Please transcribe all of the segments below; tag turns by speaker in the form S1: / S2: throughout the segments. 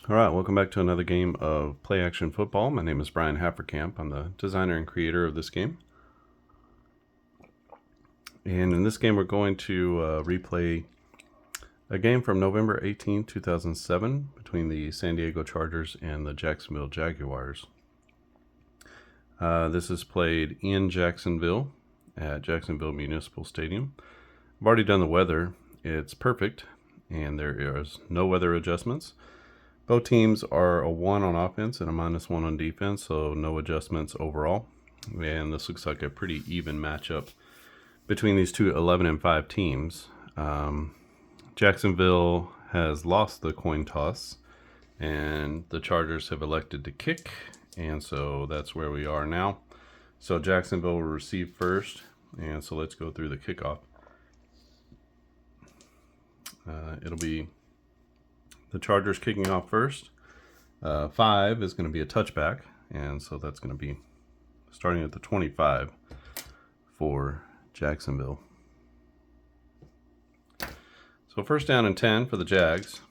S1: All right, welcome back to another game of Play Action Football. My name is Brian Hafferkamp. I'm the designer and creator of this game. And in this game, we're going to replay a game from November 18, 2007 between the San Diego Chargers and the Jacksonville Jaguars. This is played in Jacksonville at Jacksonville Municipal Stadium. I've already done the weather. It's perfect, and there is no weather adjustments. Both teams are a 1 on offense and a -1 on defense, so no adjustments overall. And this looks like a pretty even matchup between these two 11-5 teams. Jacksonville has lost the coin toss, and the Chargers have elected to kick, and so that's where we are now. So Jacksonville will receive first, and so let's go through the kickoff. It'll be the Chargers kicking off first. 5 is going to be a touchback, and so that's going to be starting at the 25 for Jacksonville. So first down and 10 for the Jags.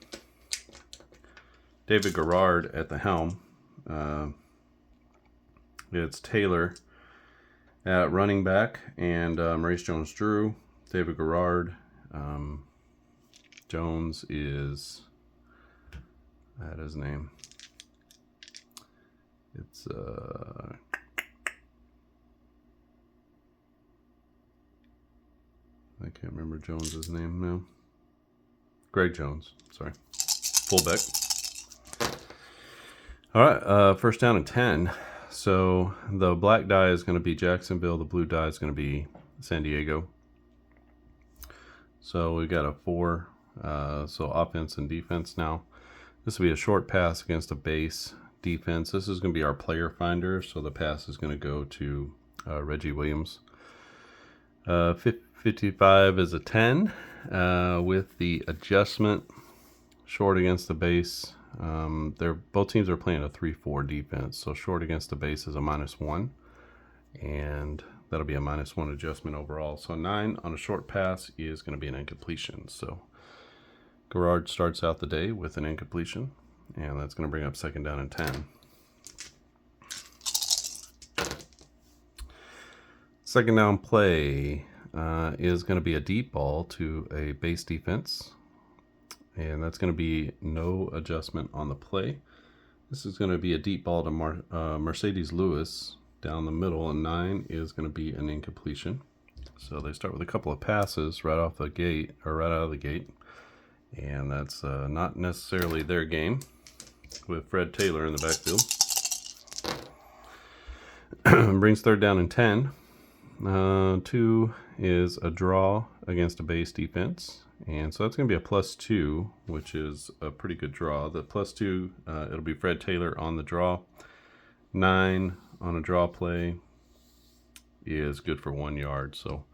S1: David Garrard at the helm. It's Taylor at running back and Maurice Jones-Drew. David Garrard. Jones is... That his name. It's I can't remember Jones's name now. Greg Jones, sorry. Fullback. All right, first down and 10. So the black die is going to be Jacksonville. The blue die is going to be San Diego. So we've got a 4. So offense and defense now. This will be a short pass against a base defense. This is going to be our player finder, so the pass is going to go to Reggie Williams. 55 is a 10 with the adjustment short against the base. Both teams are playing a 3-4 defense, so short against the base is a -1, and that'll be a -1 adjustment overall. So 9 on a short pass is going to be an incompletion. So Garrard starts out the day with an incompletion, and that's going to bring up second down and 10. Second down play is going to be a deep ball to a base defense, and that's going to be no adjustment on the play. This is going to be a deep ball to Mercedes Lewis down the middle, and 9 is going to be an incompletion. So they start with a couple of passes right off the gate, or right out of the gate. And that's not necessarily their game with Fred Taylor in the backfield. Brings third down and 10. 2 is a draw against a base defense. And so that's going to be a +2, which is a pretty good draw. The +2, it'll be Fred Taylor on the draw. 9 on a draw play is good for 1 yard. So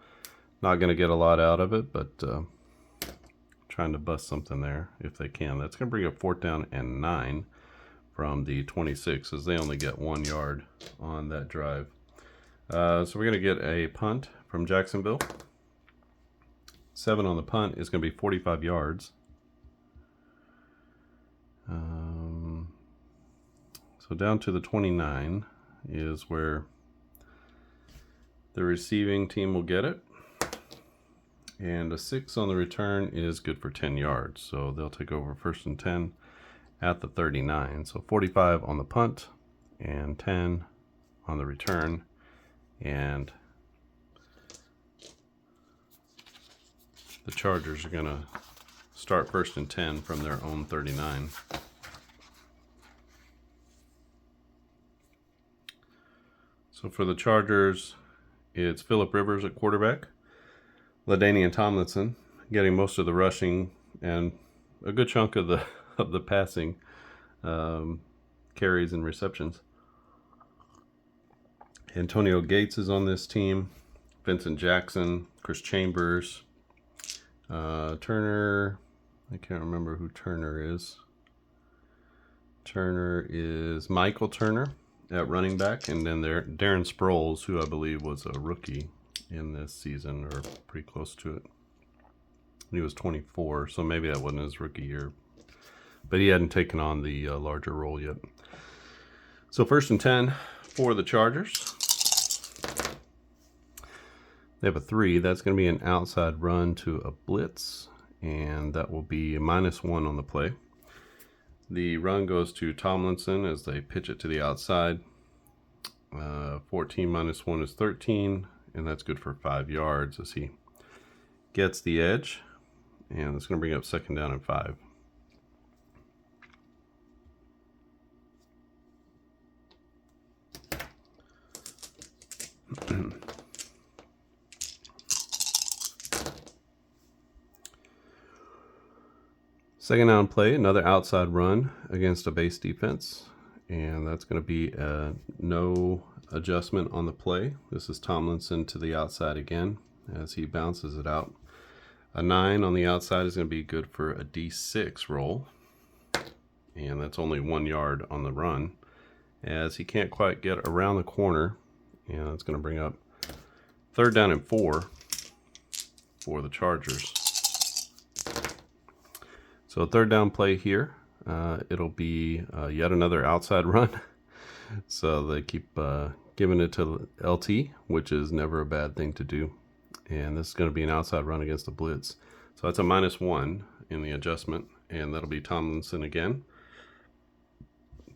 S1: not going to get a lot out of it, but... trying to bust something there if they can. That's going to bring up fourth down and 9 from the 26, as they only get 1 yard on that drive. So we're going to get a punt from Jacksonville. 7 on the punt is going to be 45 yards. So down to the 29 is where the receiving team will get it. And a 6 on the return is good for 10 yards. So they'll take over first and 10 at the 39. So 45 on the punt and 10 on the return. And the Chargers are going to start first and 10 from their own 39. So for the Chargers, it's Phillip Rivers at quarterback. LaDainian Tomlinson getting most of the rushing and a good chunk of the passing carries and receptions. Antonio Gates is on this team. Vincent Jackson, Chris Chambers, Turner. I can't remember who Turner is. Turner is Michael Turner at running back, and then there Darren Sproles, who I believe was a rookie in this season, or pretty close to it. He was 24, so maybe that wasn't his rookie year. but he hadn't taken on the larger role yet. So 1st and 10 for the Chargers. They have a 3. That's going to be an outside run to a blitz, and that will be a -1 on the play. The run goes to Tomlinson as they pitch it to the outside. 14 minus 1 is 13, and that's good for 5 yards as he gets the edge. And it's going to bring up 2nd down and 5. Second down play, another outside run against a base defense. And that's going to be no adjustment on the play. This is Tomlinson to the outside again as he bounces it out. A 9 on the outside is going to be good for a D6 roll. And that's only 1 yard on the run as he can't quite get around the corner. And that's going to bring up 3rd down and 4 for the Chargers. So 3rd down play here. It'll be yet another outside run. So they keep giving it to LT, which is never a bad thing to do. And this is going to be an outside run against the blitz. So that's a -1 in the adjustment. And that'll be Tomlinson again.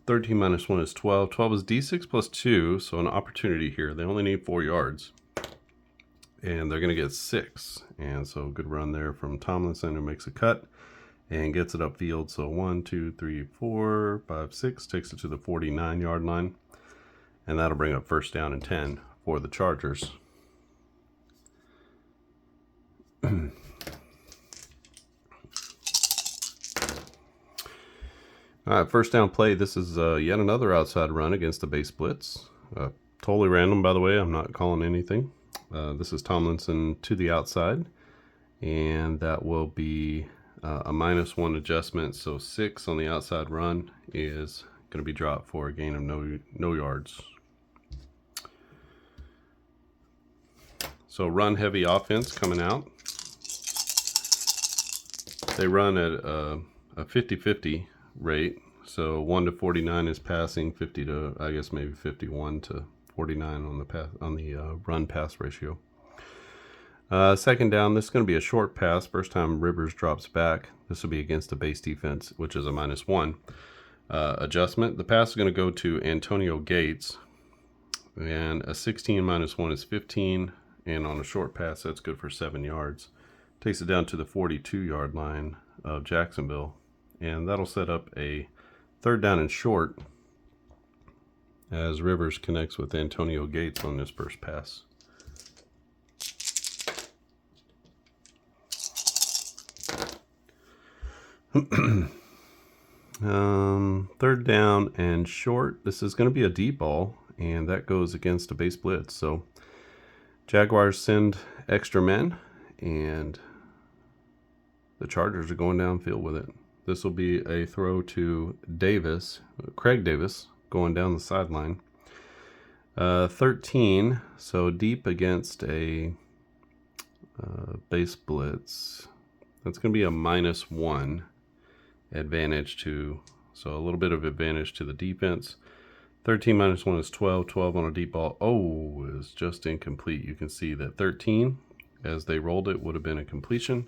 S1: 13 minus 1 is 12. 12 is D6 plus 2. So an opportunity here. They only need 4 yards. And they're going to get 6. And so good run there from Tomlinson, who makes a cut and gets it upfield. So 1, 2, 3, 4, 5, 6 takes it to the 49-yard line. And that'll bring up 1st down and 10 for the Chargers. All right, 1st down play. This is yet another outside run against the base blitz. Totally random, by the way. I'm not calling anything. This is Tomlinson to the outside. And that will be a -1 adjustment. So 6 on the outside run is going to be dropped for a gain of no yards. So run heavy offense coming out. They run at a 50-50 rate. So 1 to 49 is passing, 50 to, I guess, maybe 51 to 49 on the run pass ratio. 2nd down, this is going to be a short pass. First time Rivers drops back. This will be against the base defense, which is a -1 adjustment. The pass is going to go to Antonio Gates. And a 16 minus 1 is 15. And on a short pass, that's good for 7 yards. Takes it down to the 42-yard line of Jacksonville. And that'll set up a 3rd down and short as Rivers connects with Antonio Gates on this first pass. Third down and short. This is going to be a deep ball, and that goes against a base blitz. So Jaguars send extra men, and the Chargers are going downfield with it. This will be a throw to Davis, Craig Davis, going down the sideline. 13, so deep against a base blitz. That's going to be a -1 advantage to, so a little bit of advantage to the defense. 13 minus 1 is 12. 12 on a deep ball. Oh, is just incomplete. You can see that 13, as they rolled it, would have been a completion,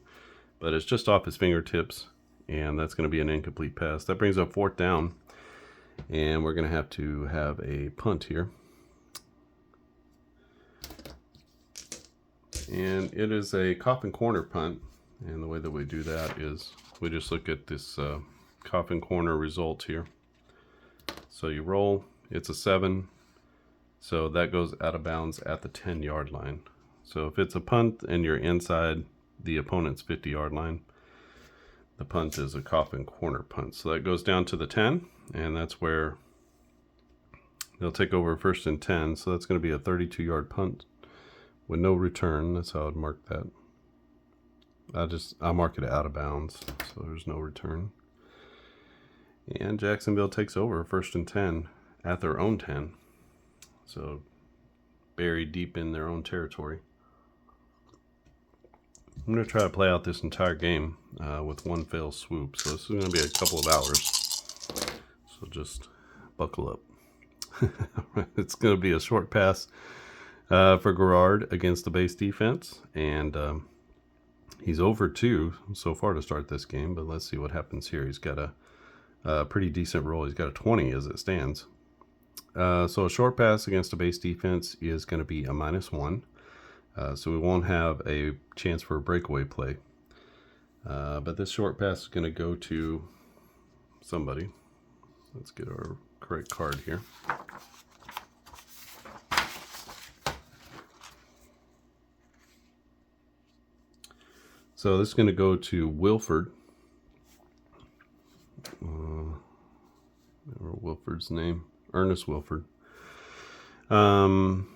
S1: but it's just off his fingertips, and that's going to be an incomplete pass. That brings up 4th down, and we're going to have a punt here. And it is a coffin corner punt, and the way that we do that is we just look at this coffin corner result here. So you roll, it's a 7, so that goes out of bounds at the 10-yard line. So if it's a punt and you're inside the opponent's 50-yard line, the punt is a coffin corner punt. So that goes down to the 10, and that's where they'll take over 1st and 10. So that's going to be a 32-yard punt with no return. That's how I'd mark that. I'll mark it out of bounds, so there's no return. And Jacksonville takes over 1st and 10 at their own 10. So buried deep in their own territory. I'm going to try to play out this entire game with one fell swoop. So this is going to be a couple of hours. So just buckle up. It's going to be a short pass for Gerard against the base defense. And he's over 2 so far to start this game. But let's see what happens here. He's got a pretty decent roll. He's got a 20 as it stands. So a short pass against a base defense is going to be a -1. So we won't have a chance for a breakaway play. But this short pass is going to go to somebody. Let's get our correct card here. So this is going to go to Wilford. Wilford's name. Ernest Wilford. And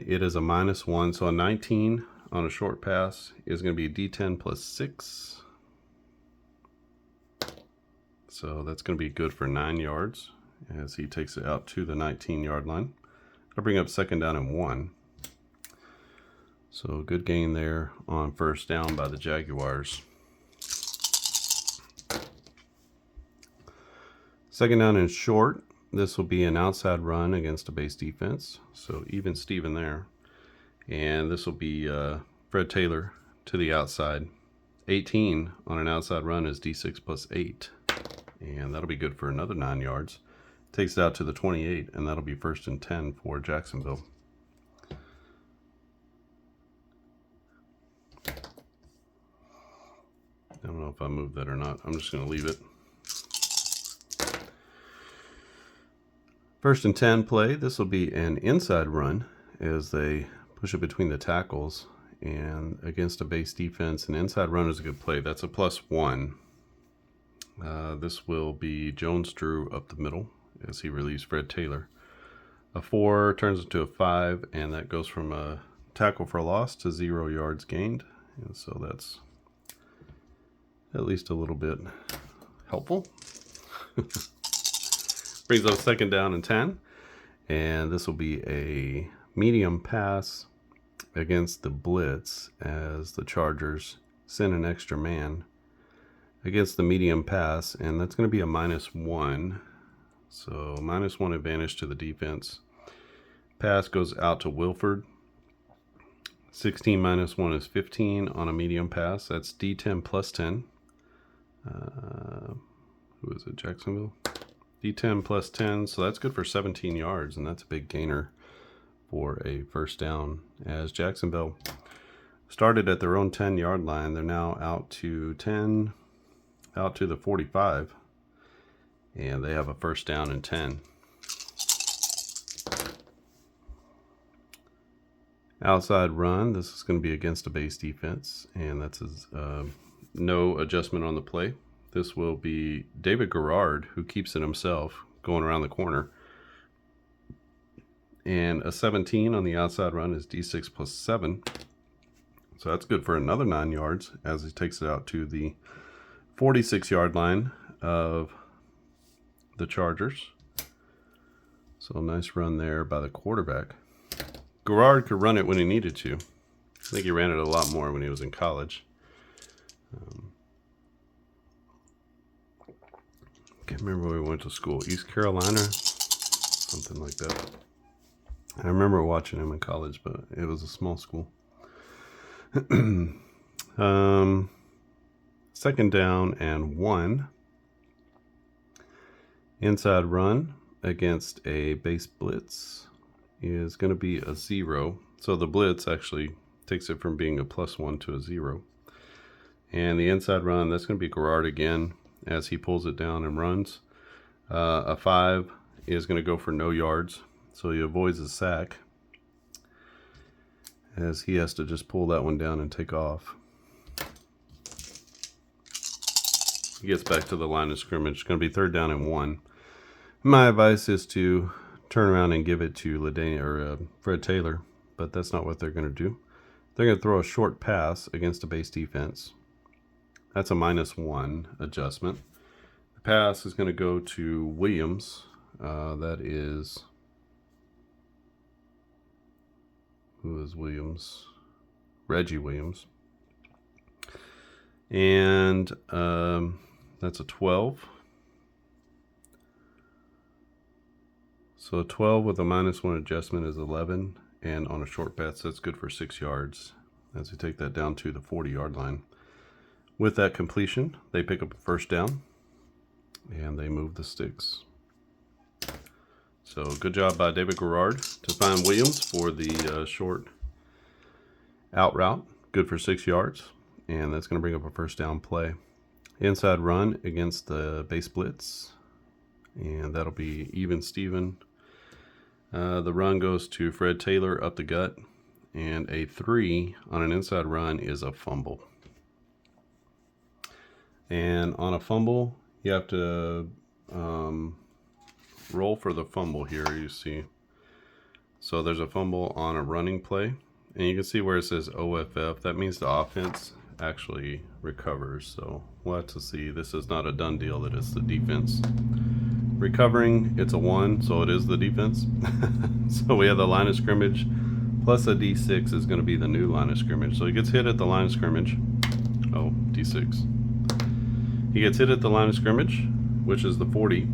S1: it is a -1. So a 19 on a short pass is going to be a D10 plus 6. So that's going to be good for 9 yards as he takes it out to the 19-yard line. I'll bring up 2nd down and 1. So good gain there on 1st down by the Jaguars. 2nd down and short. This will be an outside run against a base defense. So even Steven there. And this will be Fred Taylor to the outside. 18 on an outside run is D6 plus 8. And that'll be good for another 9 yards. Takes it out to the 28, and that'll be 1st and 10 for Jacksonville. I don't know if I moved that or not. I'm just going to leave it. 1st and 10 play. This will be an inside run as they push it between the tackles. And against a base defense, an inside run is a good play. That's a +1. This will be Jones-Drew up the middle as he relieves Fred Taylor. A 4 turns into a 5, and that goes from a tackle for loss to 0 yards gained. And so that's at least a little bit helpful. Brings up 2nd down and 10. And this will be a medium pass against the blitz as the Chargers send an extra man against the medium pass. And that's going to be a -1. So -1 advantage to the defense. Pass goes out to Wilford. 16 -1 is 15 on a medium pass. That's D10 plus 10. Who is it? Jacksonville? D10 plus 10, so that's good for 17 yards, and that's a big gainer for a 1st down. As Jacksonville started at their own 10-yard line, they're now out to the 45, and they have a 1st down and 10. Outside run, this is going to be against a base defense, and that's no adjustment on the play. This will be David Gerard, who keeps it himself, going around the corner. And a 17 on the outside run is D6 plus 7. So that's good for another 9 yards as he takes it out to the 46-yard line of the Chargers. So a nice run there by the quarterback. Gerard could run it when he needed to. I think he ran it a lot more when he was in college. Can't remember where we went to school. East Carolina? Something like that. I remember watching him in college, but it was a small school. 2nd down and 1. Inside run against a base blitz is going to be a 0. So the blitz actually takes it from being a +1 to a 0. And the inside run, that's going to be Gerard again as he pulls it down and runs. A 5 is going to go for no yards, so he avoids a sack as he has to just pull that one down and take off. He gets back to the line of scrimmage. It's going to be 3rd down and 1. My advice is to turn around and give it to Fred Taylor, but that's not what they're going to do. They're going to throw a short pass against a base defense. That's a -1 adjustment. The pass is going to go to Williams. That is... Who is Williams? Reggie Williams. And that's a 12. So a 12 with a -1 adjustment is 11. And on a short pass, that's good for 6 yards as we take that down to the 40-yard line. With that completion, they pick up a first down and they move the sticks. So good job by David Garrard to find Williams for the short out route. Good for 6 yards. And that's going to bring up a first down play. Inside run against the base blitz. And that'll be even Steven. The run goes to Fred Taylor up the gut. And a 3 on an inside run is a fumble. And on a fumble, you have to roll for the fumble here, you see. So there's a fumble on a running play. And you can see where it says OFF. That means the offense actually recovers. So we'll have to see. This is not a done deal that it's the defense recovering. It's a 1, so it is the defense. So we have the line of scrimmage plus a D6 is going to be the new line of scrimmage. So he gets hit at the line of scrimmage. Oh, D6. He gets hit at the line of scrimmage, which is the 40.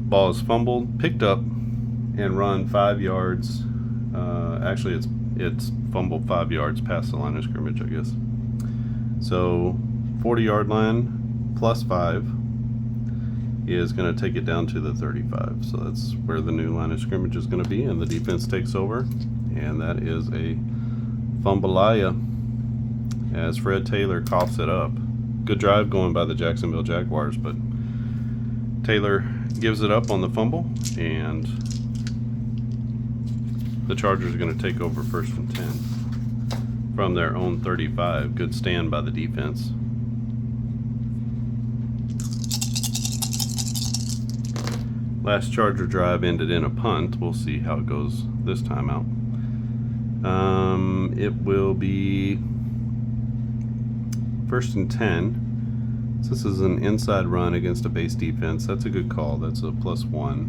S1: Ball is fumbled, picked up, and run 5 yards. Actually, it's fumbled 5 yards past the line of scrimmage, I guess. So 40-yard line plus 5 is going to take it down to the 35. So that's where the new line of scrimmage is going to be, and the defense takes over. And that is a fumbleia as Fred Taylor coughs it up. Good drive going by the Jacksonville Jaguars, but Taylor gives it up on the fumble, and the Chargers are going to take over 1st and 10 from their own 35. Good stand by the defense. Last Charger drive ended in a punt. We'll see how it goes this time out. It will be 1st and 10. So this is an inside run against a base defense. That's a good call. That's a +1.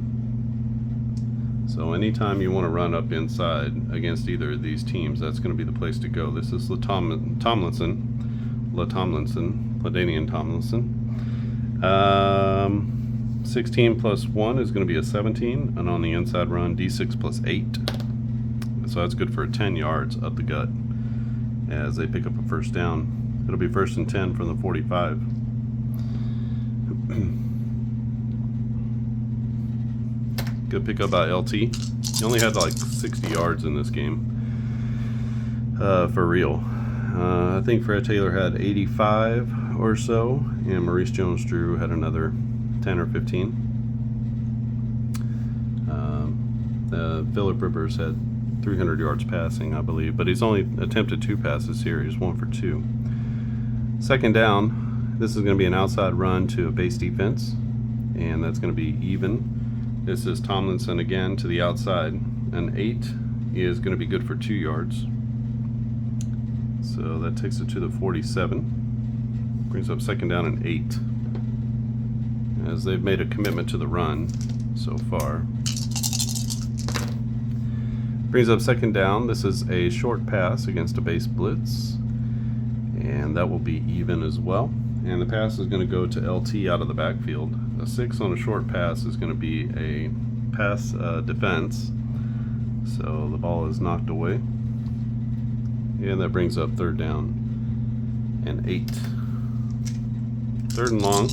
S1: So anytime you want to run up inside against either of these teams, that's going to be the place to go. This is LaDainian Tomlinson. 16 plus 1 is going to be a 17, and on the inside run, D6 plus 8. So that's good for 10 yards up the gut as they pick up a first down. It'll be 1st and 10 from the 45. Good pickup by LT. He only had like 60 yards in this game. For real. I think Fred Taylor had 85 or so, and Maurice Jones-Drew had another 10 or 15. Phillip Rivers had 300 yards passing, I believe, but he's only attempted 2 passes here. He's 1 for 2. 2nd down, this is going to be an outside run to a base defense, and that's going to be even. This is Tomlinson again to the outside. An 8 is going to be good for 2 yards. So that takes it to the 47. Brings up 2nd down and 8. As they've made a commitment to the run so far. Brings up 2nd down. This is a short pass against a base blitz. And that will be even as well. And the pass is going to go to LT out of the backfield. A 6 on a short pass is going to be a pass defense. So the ball is knocked away. And that brings up 3rd down and 8. 3rd and long.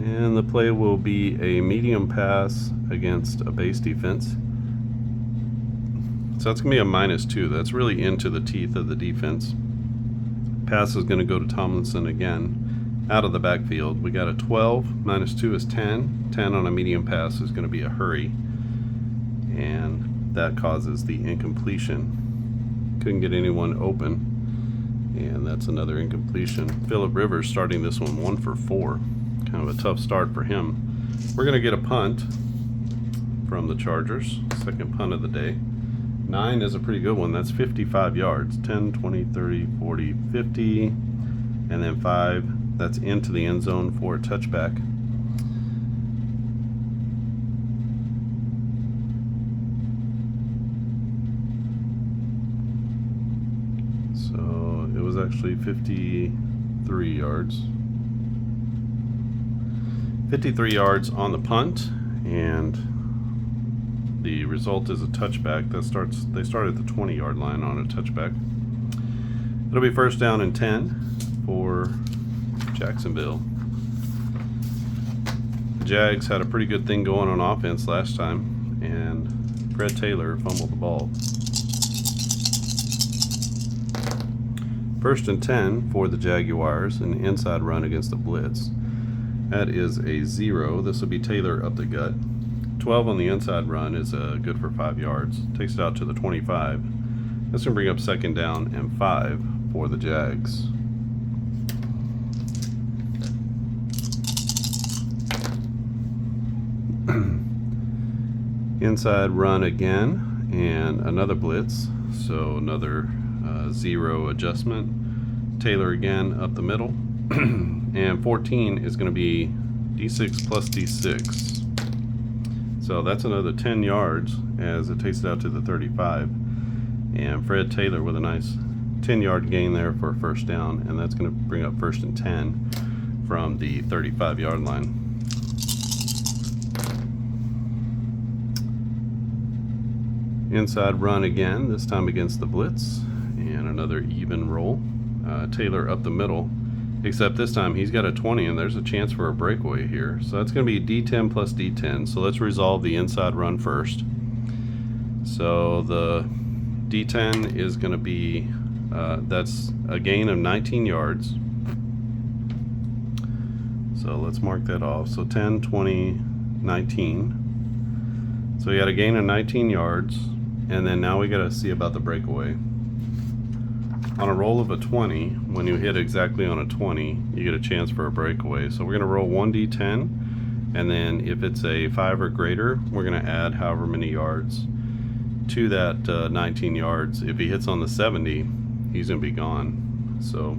S1: And the play will be a medium pass against a base defense. So that's going to be a -2. That's really into the teeth of the defense. Pass is going to go to Tomlinson again out of the backfield. We got a 12. -2 is 10. 10 on a medium pass is going to be a hurry. And that causes the incompletion. Couldn't get anyone open. And that's another incompletion. Phillip Rivers starting this one 1 for 4. Kind of a tough start for him. We're going to get a punt from the Chargers. 2nd punt of the day. 9 is a pretty good one. That's 55 yards. 10, 20, 30, 40, 50. And then 5. That's into the end zone for a touchback. So it was actually 53 yards. 53 yards on the punt, and the result is a touchback. They start at the 20-yard line on a touchback. It'll be first down and 10 for Jacksonville. The Jags had a pretty good thing going on offense last time, and Fred Taylor fumbled the ball. First and 10 for the Jaguars, an inside run against the blitz. That is a 0. This will be Taylor up the gut. 12 on the inside run is good for 5 yards. Takes it out to the 25. That's going to bring up second down and 5 for the Jags. Inside run again and another blitz. So another 0 adjustment. Taylor again up the middle. And 14 is going to be D6 plus D6. So that's another 10 yards as it takes it out to the 35. And Fred Taylor with a nice 10-yard gain there for a first down. And that's going to bring up first and 10 from the 35-yard line. Inside run again, this time against the blitz. And another even roll. Taylor up the middle. Except this time he's got a 20 and there's a chance for a breakaway here. So that's going to be D10 plus D10. So let's resolve the inside run first. So the D10 is going to be, that's a gain of 19 yards. So let's mark that off. So 10, 20, 19. So we had a gain of 19 yards. And then now we got to see about the breakaway. On a roll of a 20, when you hit exactly on a 20, you get a chance for a breakaway. So we're going to roll 1d10, and then if it's a 5 or greater, we're going to add however many yards to that 19 yards. If he hits on the 70, he's going to be gone. So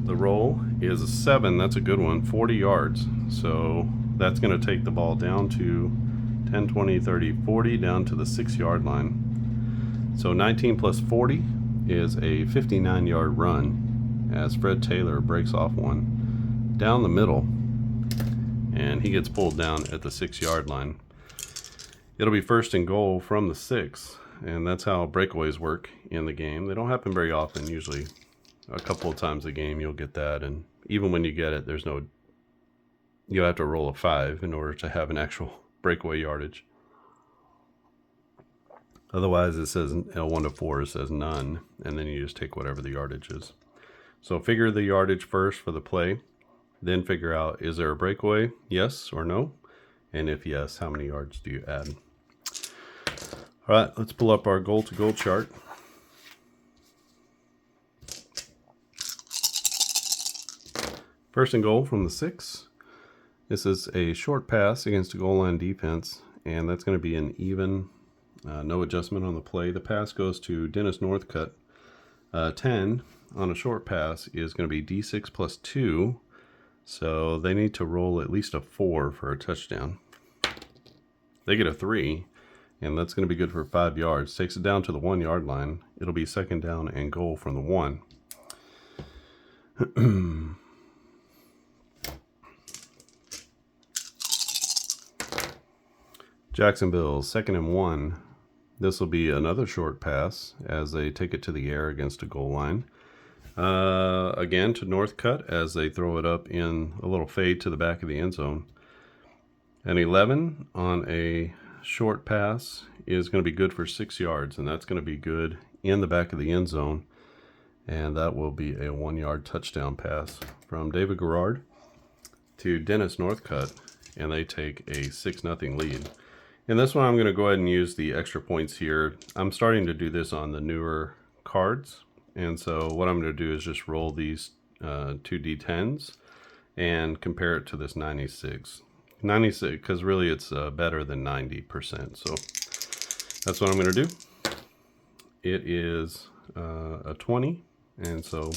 S1: the roll is a 7. That's a good one, 40 yards. So that's going to take the ball down to 10, 20, 30, 40, down to the 6-yard line. So 19 plus 40 is a 59-yard run as Fred Taylor breaks off one down the middle, and he gets pulled down at the 6-yard line. It'll be first and goal from the 6, and that's how breakaways work in the game. They don't happen very often. Usually a couple of times a game you'll get that, and even when you get it, you have to roll a 5 in order to have an actual breakaway yardage. Otherwise, it says 1 to 4, it says none, and then you just take whatever the yardage is. So figure the yardage first for the play, then figure out, is there a breakaway? Yes or no? And if yes, how many yards do you add? All right, let's pull up our goal-to-goal chart. First and goal from the 6. This is a short pass against a goal line defense, and that's going to be an even. No adjustment on the play. The pass goes to Dennis Northcutt. 10 on a short pass is going to be D6 plus 2. So they need to roll at least a 4 for a touchdown. They get a 3, and that's going to be good for 5 yards. Takes it down to the 1-yard line. It'll be second down and goal from the 1. Jacksonville, second and 1. This will be another short pass as they take it to the air against a goal line. Again to Northcutt as they throw it up in a little fade to the back of the end zone. An 11 on a short pass is going to be good for 6 yards, and that's going to be good in the back of the end zone. And that will be a 1-yard touchdown pass from David Garrard to Dennis Northcutt, and they take a 6-0 lead. In this one, I'm going to go ahead and use the extra points here. I'm starting to do this on the newer cards. And so what I'm going to do is just roll these 2 D10s and compare it to this 96. 96, because really it's better than 90%. So that's what I'm going to do. It is a 20, and so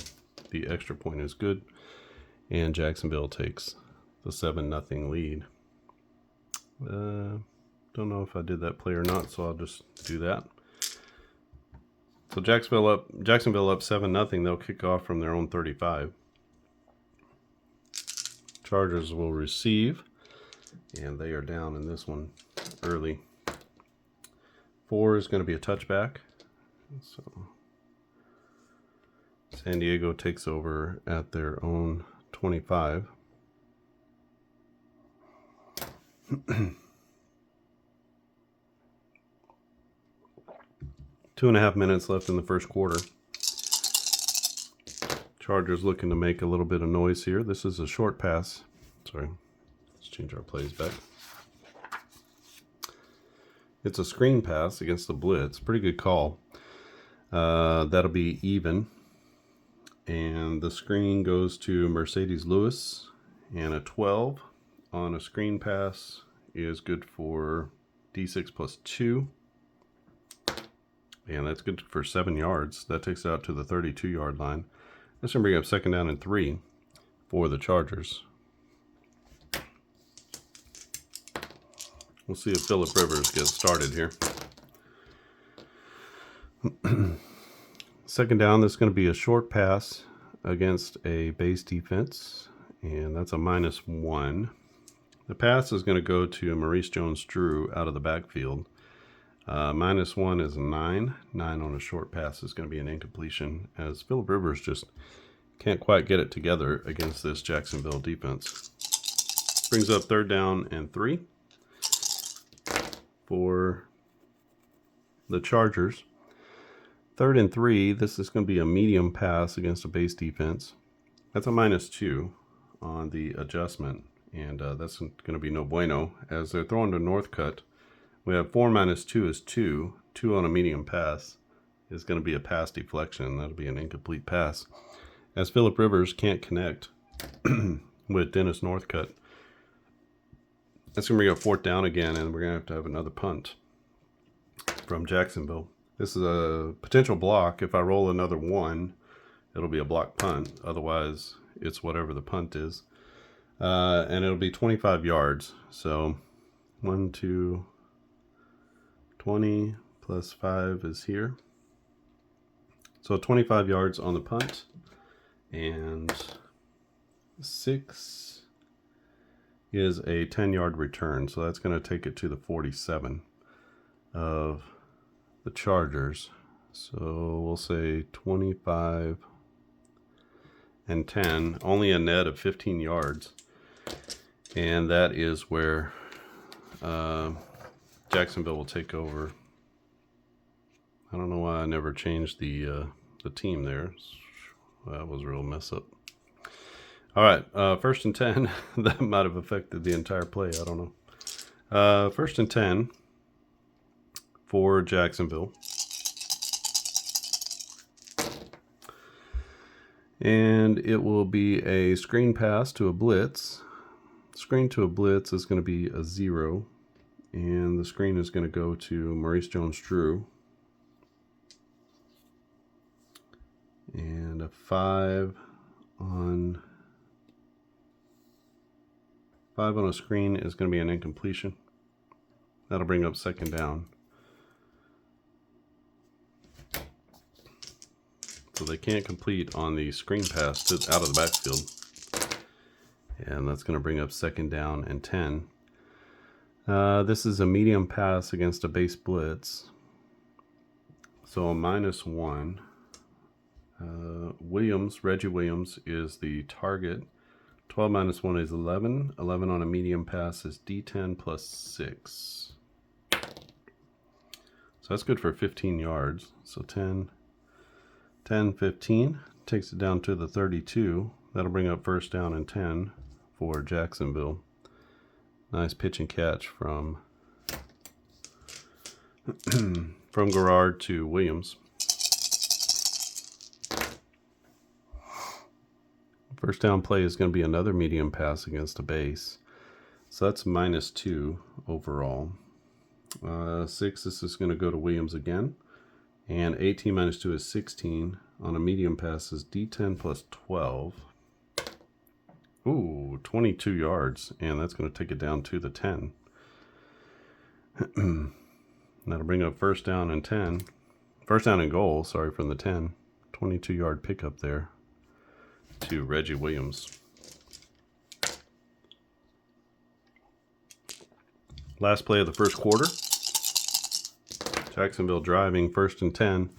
S1: the extra point is good. And Jacksonville takes the 7-0 lead. Don't know if I did that play or not, so I'll just do that. So Jacksonville up 7-0. They'll kick off from their own 35. Chargers will receive, and they are down in this one early. 4 is going to be a touchback. So San Diego takes over at their own 25. 2.5 minutes left in the first quarter. Chargers looking to make a little bit of noise here. This is a short pass. Sorry, let's change our plays back. It's a screen pass against the blitz. Pretty good call. That'll be even. And the screen goes to Mercedes Lewis. And a 12 on a screen pass is good for D6 plus 2. And that's good for 7 yards. That takes it out to the 32-yard line. That's going to bring up 2nd down and 3 for the Chargers. We'll see if Phillip Rivers gets started here. 2nd down, this is going to be a short pass against a base defense, and that's a -1. The pass is going to go to Maurice Jones-Drew out of the backfield. -1 is 9. 9 on a short pass is going to be an incompletion, as Phillip Rivers just can't quite get it together against this Jacksonville defense. Brings up 3rd down and 3 for the Chargers. 3rd and 3, this is going to be a medium pass against a base defense. That's a -2 on the adjustment, and that's going to be no bueno, as they're throwing to Northcutt. We have 4 minus 2 is 2. 2 on a medium pass is going to be a pass deflection. That'll be an incomplete pass, as Phillip Rivers can't connect with Dennis Northcutt. That's going to bring up 4th down again, and we're going to have another punt from Jacksonville. This is a potential block. If I roll another 1, it'll be a block punt. Otherwise, it's whatever the punt is. And it'll be 25 yards. So 1, 2, 20 plus 5 is here. So 25 yards on the punt. And 6 is a 10-yard return. So that's going to take it to the 47 of the Chargers. So we'll say 25 and 10. Only a net of 15 yards. And that is where Jacksonville will take over. I don't know why I never changed the team there. That was a real mess up. All right, 1st and 10. That might have affected the entire play. I don't know. 1st and 10 for Jacksonville. And it will be a screen pass to a blitz. Screen to a blitz is going to be a 0. And the screen is going to go to Maurice Jones-Drew. And a 5 on a screen is going to be an incompletion. That'll bring up 2nd down. So they can't complete on the screen pass out of the backfield. And that's going to bring up 2nd down and 10. This is a medium pass against a base blitz. So a -1. Reggie Williams is the target. 12 minus 1 is 11. 11 on a medium pass is D10 plus 6. So that's good for 15 yards. So 10, 15. Takes it down to the 32. That'll bring up 1st down and 10 for Jacksonville. Nice pitch and catch from Garrard to Williams. 1st down play is going to be another medium pass against a base. So that's -2 overall. 6, this is going to go to Williams again. And 18 minus 2 is 16. On a medium pass is D10 plus 12. Ooh, 22 yards. And that's going to take it down to the 10. That'll bring up 1st down and 10 First down and goal, sorry, from the 10. 22-yard pickup there to Reggie Williams. Last play of the first quarter. Jacksonville driving 1st and 10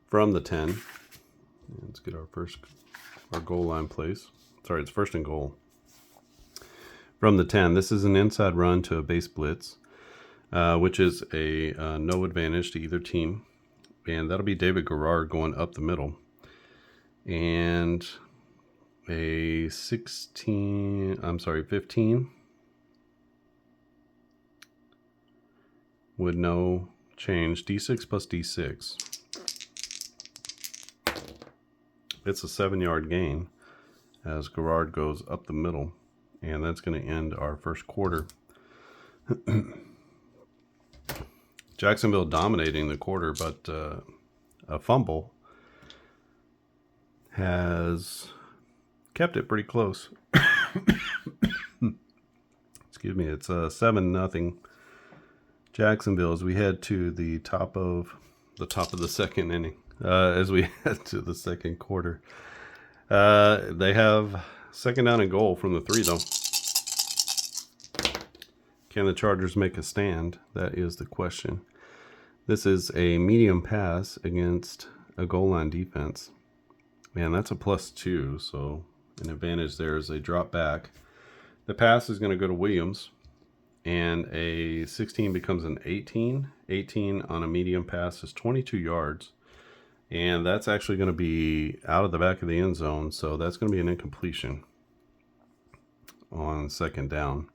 S1: from the 10. Let's get our goal line place. Sorry, it's 1st and goal from the 10. This is an inside run to a base blitz, which is a no advantage to either team. And that'll be David Garrard going up the middle. And a 15 with no change. D6 plus D6. It's a 7-yard gain as Garrard goes up the middle. And that's going to end our first quarter. Jacksonville dominating the quarter, but a fumble has kept it pretty close. Excuse me. It's 7-0 Jacksonville as we head to the top of the second inning. As we head to the second quarter, they have 2nd down and goal from the 3, though. Can the Chargers make a stand? That is the question. This is a medium pass against a goal line defense. Man, that's a +2, so an advantage there as they drop back. The pass is going to go to Williams, and a 16 becomes an 18. 18 on a medium pass is 22 yards, and that's actually going to be out of the back of the end zone, so that's going to be an incompletion on 2nd down.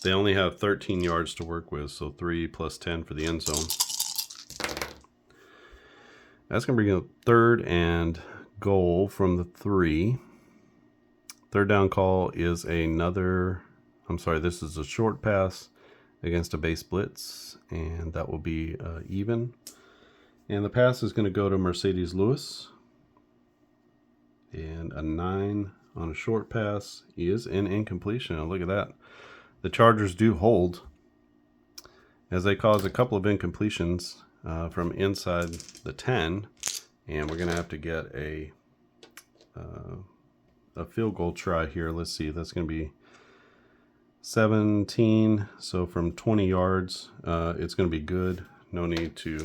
S1: They only have 13 yards to work with, so 3 plus 10 for the end zone. That's going to bring a 3rd and goal from the 3. 3rd down call is this is a short pass against a base blitz, and that will be even. And the pass is going to go to Mercedes Lewis. And a 9 on a short pass is an incompletion. Now look at that. The Chargers do hold as they cause a couple of incompletions from inside the 10, and we're going to have to get a field goal try here. Let's see, that's going to be 17, so from 20 yards, it's going to be good. No need to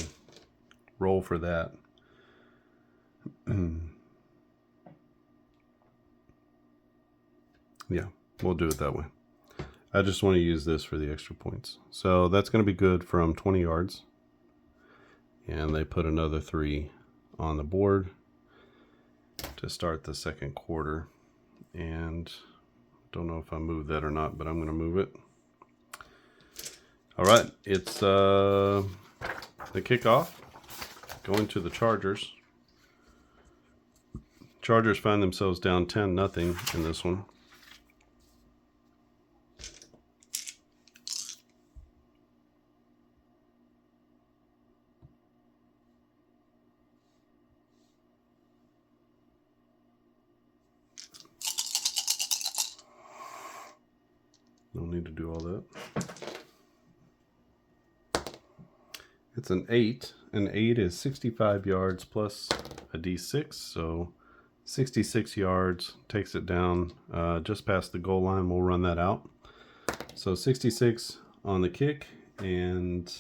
S1: roll for that. Yeah, we'll do it that way. I just want to use this for the extra points. So that's going to be good from 20 yards. And they put another 3 on the board to start the second quarter. And don't know if I moved that or not, but I'm going to move it. All right, it's the kickoff going to the Chargers. Chargers find themselves down 10-0 in this one. No need to do all that. It's an 8. An 8 is 65 yards plus a D6, so 66 yards takes it down just past the goal line. We'll run that out. So 66 on the kick and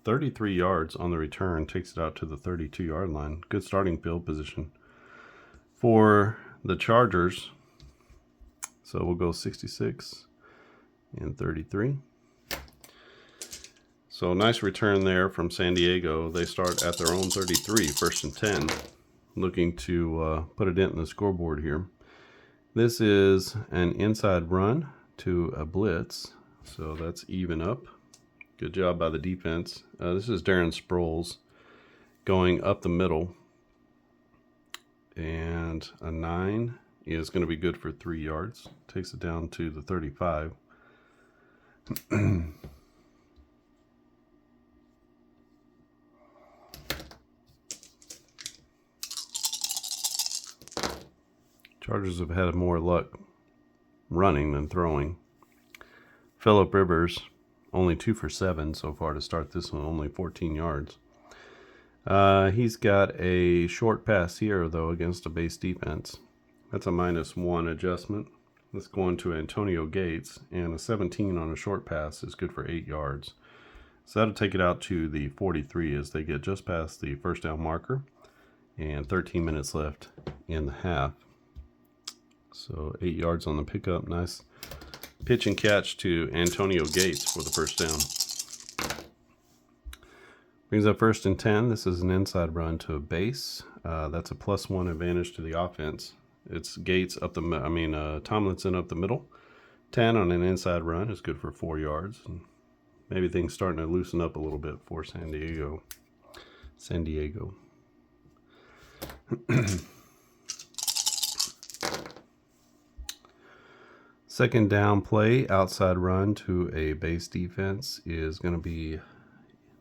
S1: 33 yards on the return takes it out to the 32-yard line. Good starting field position for the Chargers. So we'll go 66 and 33. So nice return there from San Diego. They start at their own 33, 1st and 10, looking to put a dent in the scoreboard here. This is an inside run to a blitz, so that's even up. Good job by the defense. This is Darren Sproles going up the middle, and a 9 is going to be good for 3 yards. Takes it down to the 35. Chargers have had more luck running than throwing. Phillip Rivers only 2 for 7 so far to start this one, only 14 yards. He's got a short pass here, though, against a base defense. That's a -1 adjustment. Let's go on to Antonio Gates, and a 17 on a short pass is good for 8 yards. So that'll take it out to the 43 as they get just past the first down marker, and 13 minutes left in the half. So 8 yards on the pickup. Nice pitch and catch to Antonio Gates for the first down. Brings up 1st and 10. This is an inside run to a base. That's a +1 advantage to the offense. It's Gates up Tomlinson up the middle. 10 on an inside run is good for 4 yards. And maybe things starting to loosen up a little bit for San Diego. Second down play, outside run to a base defense is going to be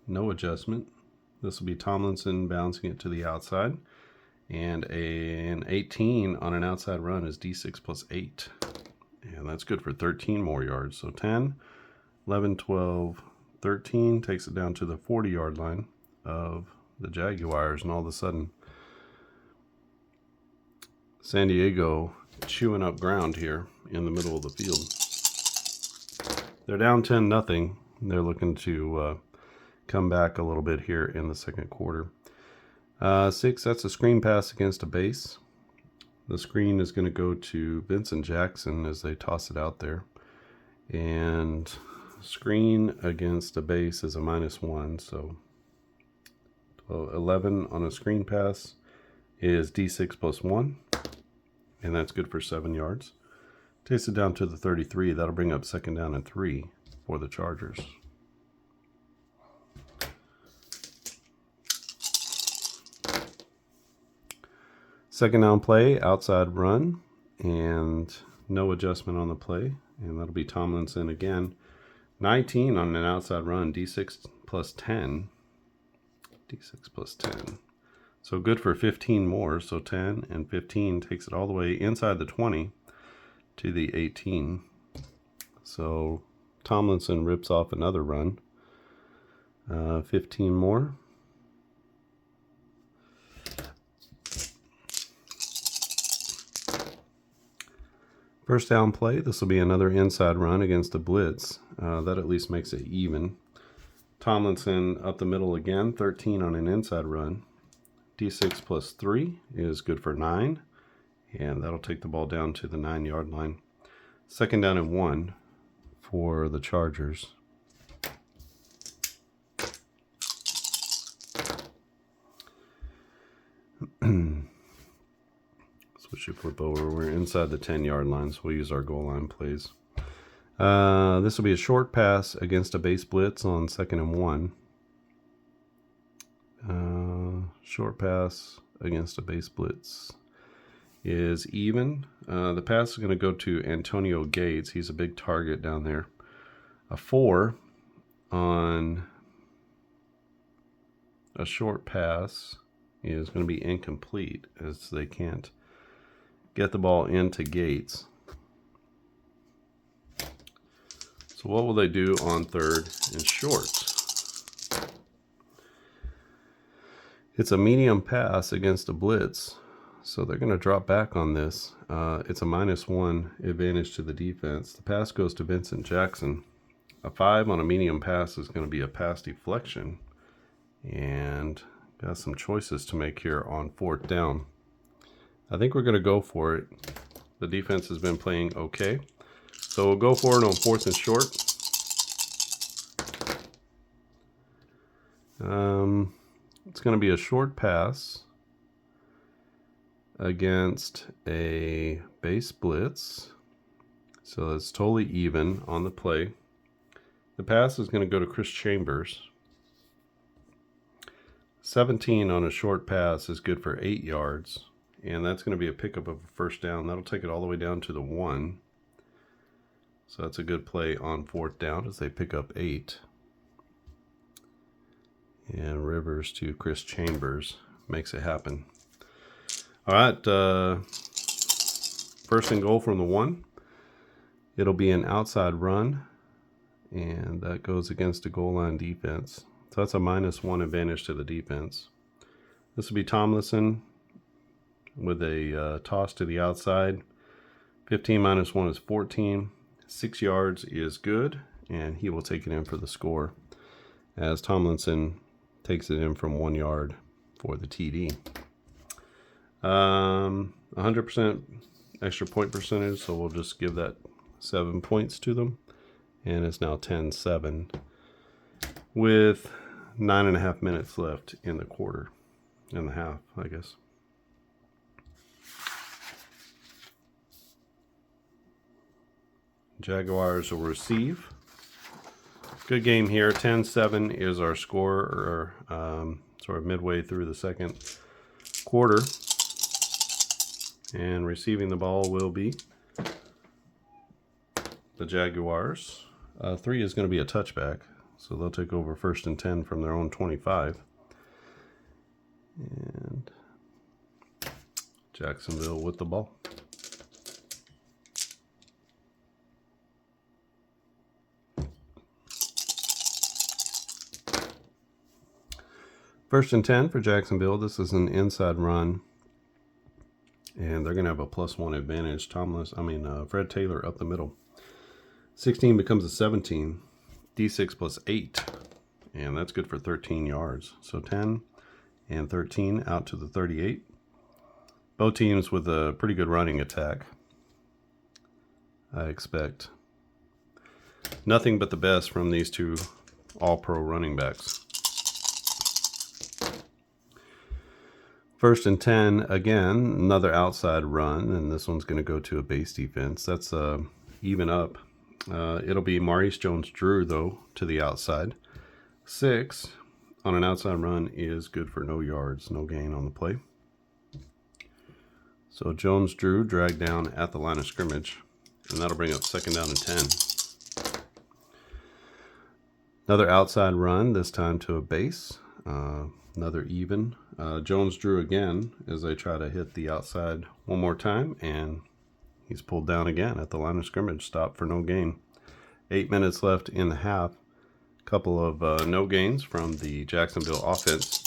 S1: no adjustment. This will be Tomlinson bouncing it to the outside. And an 18 on an outside run is D6 +8. And that's good for 13 more yards. So 10, 11, 12, 13 takes it down to the 40-yard line of the Jaguars. And all of a sudden, San Diego chewing up ground here in the middle of the field. They're down 10-0. They're looking to come back a little bit here in the second quarter. 6, that's a screen pass against a base. The screen is going to go to Vincent Jackson as they toss it out there. And screen against a base is a -1. So 11 on a screen pass is D6 +1. And that's good for 7 yards. Takes it down to the 33. That'll bring up 2nd down and 3 for the Chargers. Second down play, outside run, and no adjustment on the play. And that'll be Tomlinson again. 19 on an outside run, D6 +10. D6 +10. So good for 15 more. So 10 and 15 takes it all the way inside the 20 to the 18. So Tomlinson rips off another run. 15 more. First down play, this will be another inside run against the blitz. That at least makes it even. Tomlinson up the middle again, 13 on an inside run. D6 +3 is good for 9, and that'll take the ball down to the 9-yard line. 2nd down and 1 for the Chargers. Switch your flip over. We're inside the 10-yard line, so we'll use our goal line plays. This will be a short pass against a base blitz on 2nd and 1. Short pass against a base blitz is even. The pass is going to go to Antonio Gates. He's a big target down there. A 4 on a short pass is going to be incomplete as they can't get the ball into Gates. So what will they do on 3rd and short? It's a medium pass against a blitz, so they're going to drop back on this. It's a -1 advantage to the defense. The pass goes to Vincent Jackson. A 5 on a medium pass is going to be a pass deflection, and got some choices to make here on 4th down. I think we're going to go for it. The defense has been playing okay, so we'll go for it on 4th and short. It's going to be a short pass against a base blitz. So it's totally even on the play. The pass is going to go to Chris Chambers. 17 on a short pass is good for 8 yards. And that's going to be a pickup of a 1st down. That'll take it all the way down to the 1. So that's a good play on 4th down as they pick up 8. And Rivers to Chris Chambers makes it happen. All right, 1st and goal from the 1. It'll be an outside run and that goes against a goal line defense. So that's a -1 advantage to the defense. This will be Tomlinson with a toss to the outside. 15 minus 1 is 14. 6 yards is good, and he will take it in for the score, as Tomlinson takes it in from 1 yard for the TD. 100% extra point percentage, so we'll just give that 7 points to them. And it's now 10-7 with 9.5 minutes left in the quarter, in the half, I guess. Jaguars will receive. Good game here. 10-7 is our score, sort of midway through the second quarter. And receiving the ball will be the Jaguars. 3 is going to be a touchback, so they'll take over 1st and 10 from their own 25. And Jacksonville with the ball. First and 10 for Jacksonville. This is an inside run, and they're going to have a +1 advantage. Fred Taylor up the middle. 16 becomes a 17. D6 plus 8, and that's good for 13 yards. So 10 and 13 out to the 38. Both teams with a pretty good running attack. I expect nothing but the best from these two all-pro running backs. 1st and 10, again, another outside run, and this one's going to go to a base defense. That's even up. It'll be Maurice Jones-Drew, though, to the outside. 6 on an outside run is good for no yards, no gain on the play. So Jones-Drew dragged down at the line of scrimmage, and that'll bring up 2nd down and 10. Another outside run, this time to a base. Another even. Jones-Drew again as they try to hit the outside one more time, and he's pulled down again at the line of scrimmage. Stop for no gain. 8 minutes left in the half. Couple of no gains from the Jacksonville offense.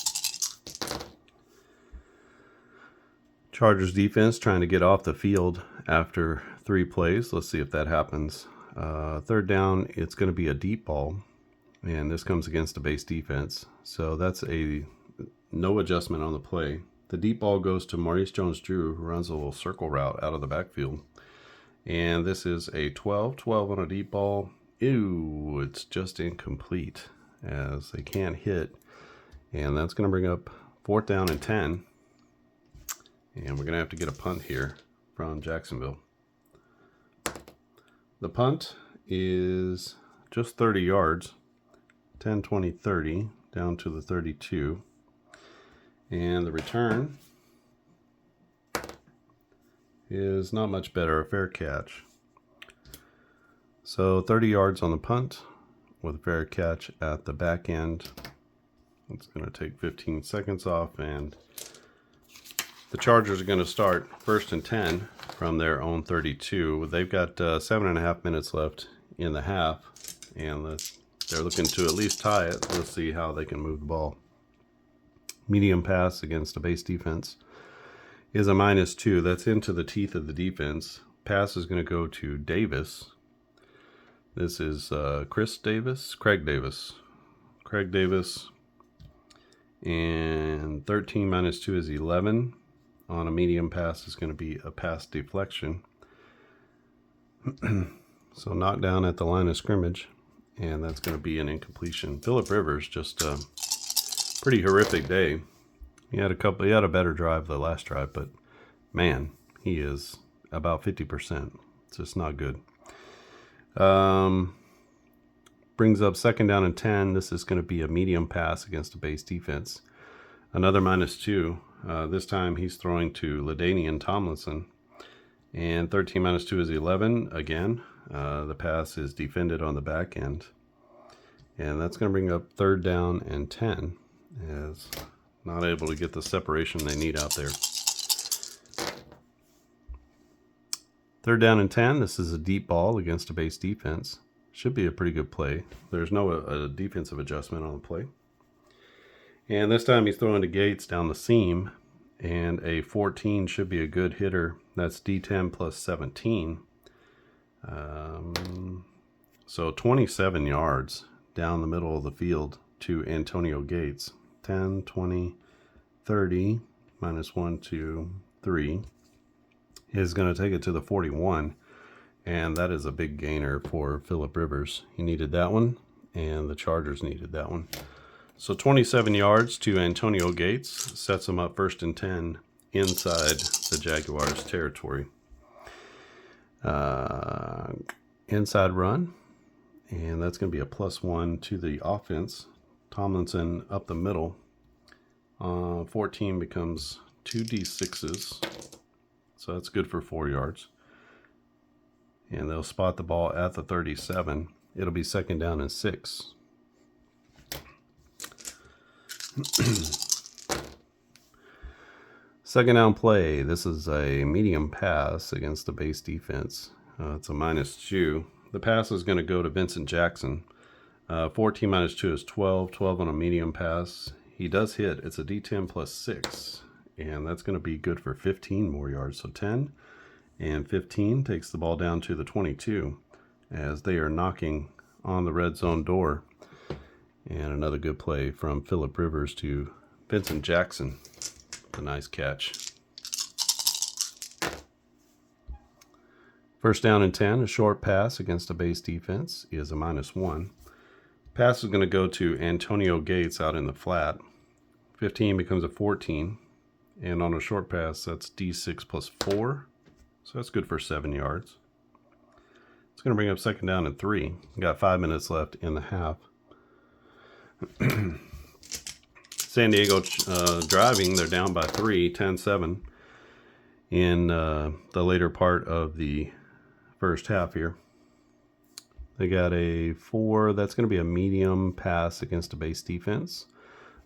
S1: Chargers defense trying to get off the field after 3 plays. Let's see if that happens. 3rd down, it's going to be a deep ball, and this comes against the base defense. So that's a no adjustment on the play. The deep ball goes to Maurice Jones-Drew, who runs a little circle route out of the backfield. And this is a 12 on a deep ball. Ew, it's just incomplete as they can't hit. And that's going to bring up 4th down and 10. And we're going to have to get a punt here from Jacksonville. The punt is just 30 yards. 10, 20, 30 down to the 32. And the return is not much better, a fair catch. So 30 yards on the punt with a fair catch at the back end. It's going to take 15 seconds off, and the Chargers are going to start 1st and 10 from their own 32. They've got 7.5 minutes left in the half, and they're looking to at least tie it. Let's see how they can move the ball. Medium pass against a base defense is a -2. That's into the teeth of the defense. Pass is going to go to Davis. This is Craig Davis. And 13 minus 2 is 11. On a medium pass is going to be a pass deflection. So knocked down at the line of scrimmage, and that's going to be an incompletion. Phillip Rivers just pretty horrific day. He had a better drive the last drive, but man, he is about 50%. It's just not good. Brings up 2nd down and 10. This is going to be a medium pass against a base defense. Another -2. This time he's throwing to LaDainian Tomlinson. And 13 minus 2 is 11. Again, the pass is defended on the back end. And that's going to bring up 3rd down and 10. As not able to get the separation they need out there. 3rd down and 10. This is a deep ball against a base defense. Should be a pretty good play. There's no defensive adjustment on the play. And this time he's throwing to Gates down the seam, and a 14 should be a good hitter. That's D10 plus 17. So 27 yards down the middle of the field to Antonio Gates. 10, 20, 30, minus 1, 2, 3 is going to take it to the 41. And that is a big gainer for Phillip Rivers. He needed that one, and the Chargers needed that one. So 27 yards to Antonio Gates sets him up 1st and 10 inside the Jaguars territory. Inside run, and that's going to be a +1 to the offense. Tomlinson up the middle. 14 becomes 2 D6s, so that's good for 4 yards. And they'll spot the ball at the 37. It'll be 2nd down and 6. Second down play. This is a medium pass against the base defense. It's a -2. The pass is going to go to Vincent Jackson. 14 minus 2 is 12. 12 on a medium pass. He does hit. It's a D10 plus 6. And that's going to be good for 15 more yards. So 10 and 15 takes the ball down to the 22 as they are knocking on the red zone door. And another good play from Phillip Rivers to Vincent Jackson. A nice catch. 1st down and 10, a short pass against a base defense is a -1. Pass is going to go to Antonio Gates out in the flat. 15 becomes a 14. And on a short pass, that's D6 plus 4. So that's good for 7 yards. It's going to bring up 2nd down and 3. We've got 5 minutes left in the half. San Diego driving. They're down by 3, 10-7 in the later part of the first half here. They got a 4. That's going to be a medium pass against a base defense.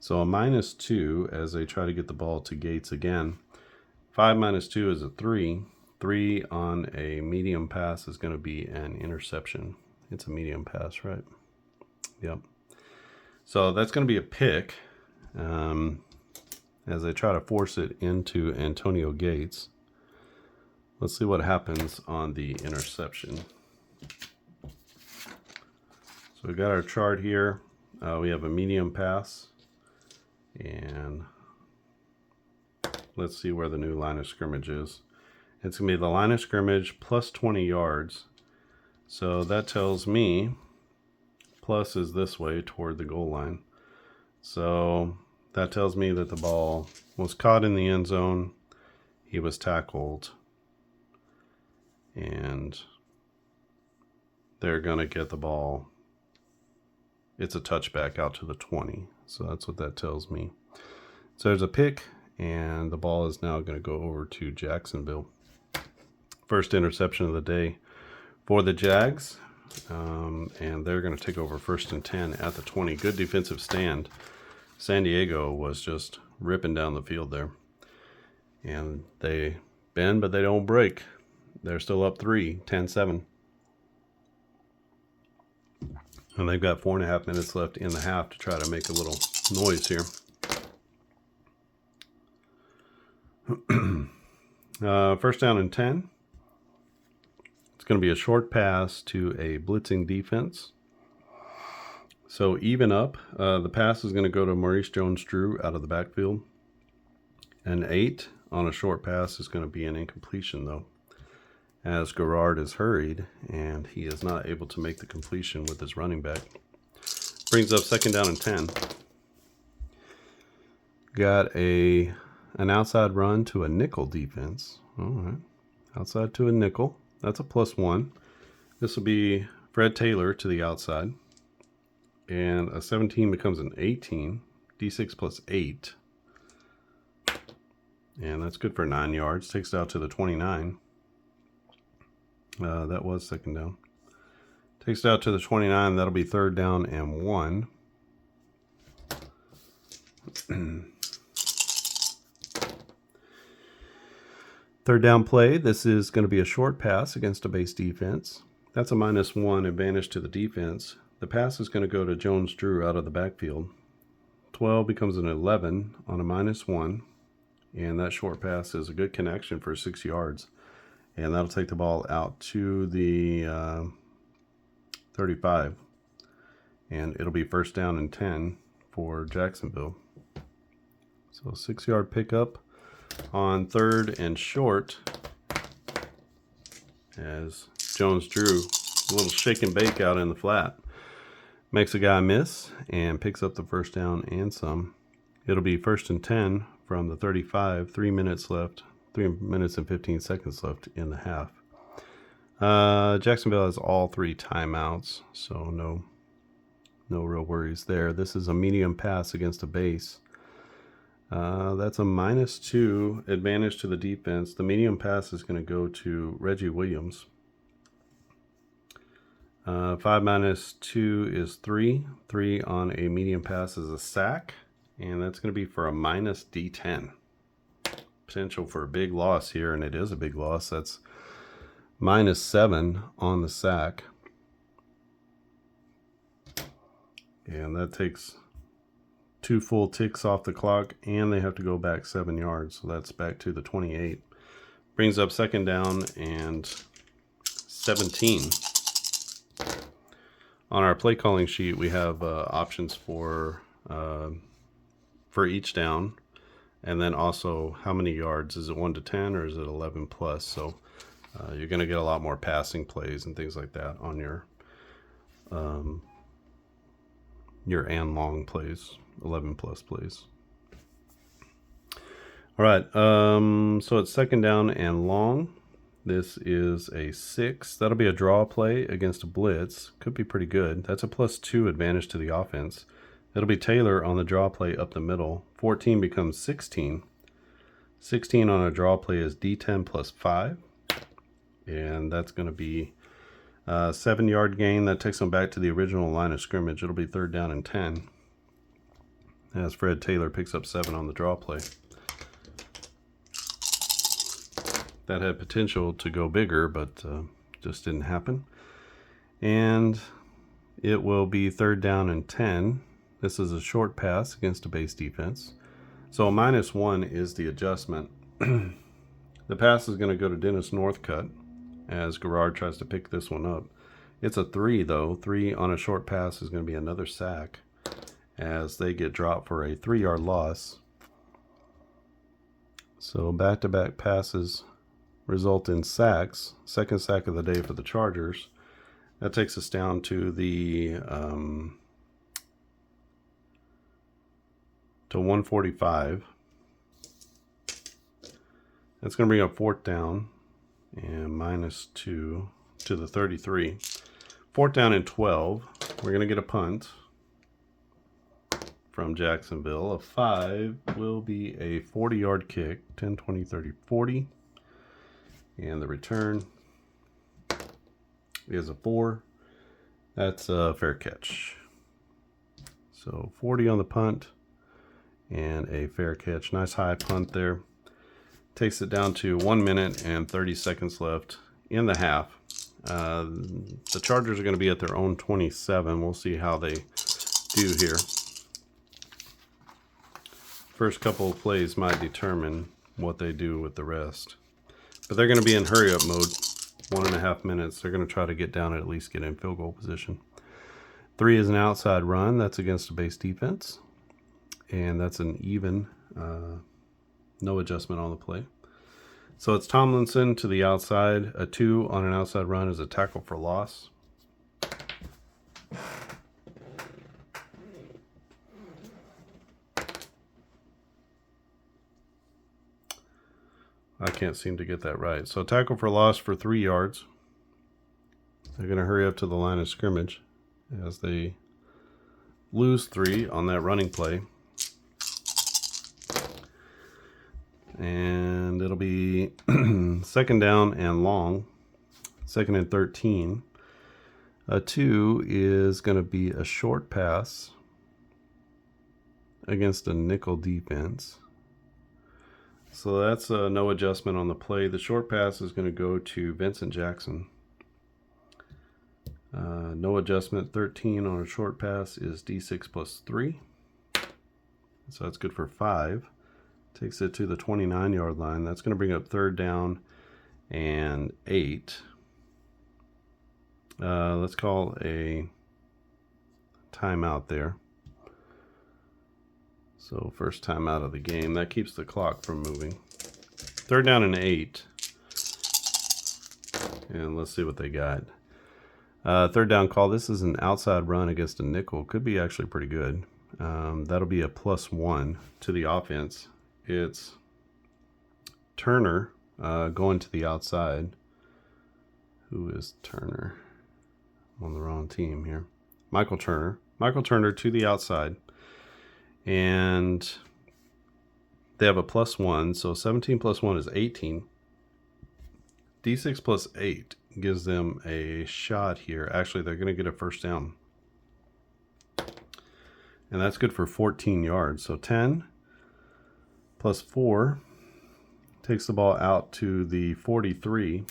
S1: So a -2 as they try to get the ball to Gates again. 5 minus 2 is a 3. 3 on a medium pass is going to be an interception. It's a medium pass, right? Yep. So that's going to be a pick as they try to force it into Antonio Gates. Let's see what happens on the interception. So we got our chart here. We have a medium pass. And let's see where the new line of scrimmage is. It's going to be the line of scrimmage plus 20 yards. So that tells me plus is this way toward the goal line. So that tells me that the ball was caught in the end zone. He was tackled. And they're going to get the ball. It's a touchback out to the 20. So that's what that tells me. So there's a pick, and the ball is now going to go over to Jacksonville. First interception of the day for the Jags. And they're going to take over 1st and 10 at the 20. Good defensive stand. San Diego was just ripping down the field there. And they bend, but they don't break. They're still up 3, 10-7. And they've got 4.5 minutes left in the half to try to make a little noise here. First down and 10. It's going to be a short pass to a blitzing defense. So even up. The pass is going to go to Maurice Jones-Drew out of the backfield. An 8 on a short pass is going to be an incompletion, though, as Garrard is hurried, and he is not able to make the completion with his running back. Brings up 2nd down and 10. Got an outside run to a nickel defense. All right. Outside to a nickel. That's a +1. This will be Fred Taylor to the outside. And a 17 becomes an 18. D6 plus 8. And that's good for 9 yards. Takes it out to the 29. That was 2nd down. Takes it out to the 29. That'll be 3rd down and 1. Third down play. This is going to be a short pass against a base defense. That's a -1 advantage to the defense. The pass is going to go to Jones-Drew out of the backfield. 12 becomes an 11 on a -1. And that short pass is a good connection for 6 yards. And that'll take the ball out to the 35. And it'll be first down and 10 for Jacksonville. So 6-yard pickup on 3rd and short as Jones-Drew, a little shake and bake out in the flat, makes a guy miss and picks up the first down and some. It'll be first and 10 from the 35, 3 minutes left, 3 minutes and 15 seconds left in the half. Jacksonville has all 3 timeouts, so no real worries there. This is a medium pass against a base. That's a -2 advantage to the defense. The medium pass is going to go to Reggie Williams. 5 -2 is 3. 3 on a medium pass is a sack. And that's going to be for a -D10. Potential for a big loss here, and it is a big loss. That's -7 on the sack. And that takes 2 full ticks off the clock, and they have to go back 7 yards. So that's back to the 28. Brings up second down and 17. On our play calling sheet, we have options for each down, and then also how many yards. Is it 1 to 10 or is it 11 plus? So you're going to get a lot more passing plays and things like that on your and long plays, 11 plus plays. All right, so it's second down and long. This is a 6. That'll be a draw play against a blitz. Could be pretty good. That's a +2 advantage to the offense. It'll be Taylor on the draw play up the middle. 14 becomes 16. 16 on a draw play is D10 plus 5. And that's going to be a 7-yard gain. That takes them back to the original line of scrimmage. It'll be 3rd down and 10. As Fred Taylor picks up 7 on the draw play. That had potential to go bigger, but just didn't happen. And it will be 3rd down and 10. This is a short pass against a base defense. So a -1 is the adjustment. The pass is going to go to Dennis Northcutt as Garrard tries to pick this one up. It's a 3, though. 3 on a short pass is going to be another sack as they get dropped for a 3-yard loss. So back-to-back passes result in sacks. Second sack of the day for the Chargers. That takes us down to the to 145. That's going to bring up 4th down and -2 to the 33. 4th down and 12. We're going to get a punt from Jacksonville. A 5 will be a 40-yard kick. 10, 20, 30, 40. And the return is a 4. That's a fair catch. So 40 on the punt and a fair catch. Nice high punt there. Takes it down to 1 minute and 30 seconds left in the half. The Chargers are going to be at their own 27. We'll see how they do here. First couple of plays might determine what they do with the rest. But they're going to be in hurry-up mode. 1.5 minutes. They're going to try to get down and at least get in field goal position. 3 is an outside run. That's against a base defense. And that's an even. No adjustment on the play. So it's Tomlinson to the outside. A 2 on an outside run is a tackle for loss. I can't seem to get that right. So tackle for loss for 3 yards. They're going to hurry up to the line of scrimmage as they lose 3 on that running play. And it'll be second down and long. 2nd and 13. A 2 is going to be a short pass against a nickel defense. So that's no adjustment on the play. The short pass is going to go to Vincent Jackson. No adjustment. 13 on a short pass is D6 plus 3. So that's good for 5. Takes it to the 29-yard line. That's going to bring up 3rd down and 8. Let's call a timeout there. So first time out of the game. That keeps the clock from moving. 3rd down and 8. And let's see what they got. 3rd down call. This is an outside run against a nickel. Could be actually pretty good. That'll be a +1 to the offense. It's Turner going to the outside. Who is Turner? I'm on the wrong team here. Michael Turner. Michael Turner to the outside. And they have a +1. So 17 plus 1 is 18. D6 plus 8 gives them a shot here. Actually, they're going to get a first down. And that's good for 14 yards. So 10 plus 4 takes the ball out to the 43.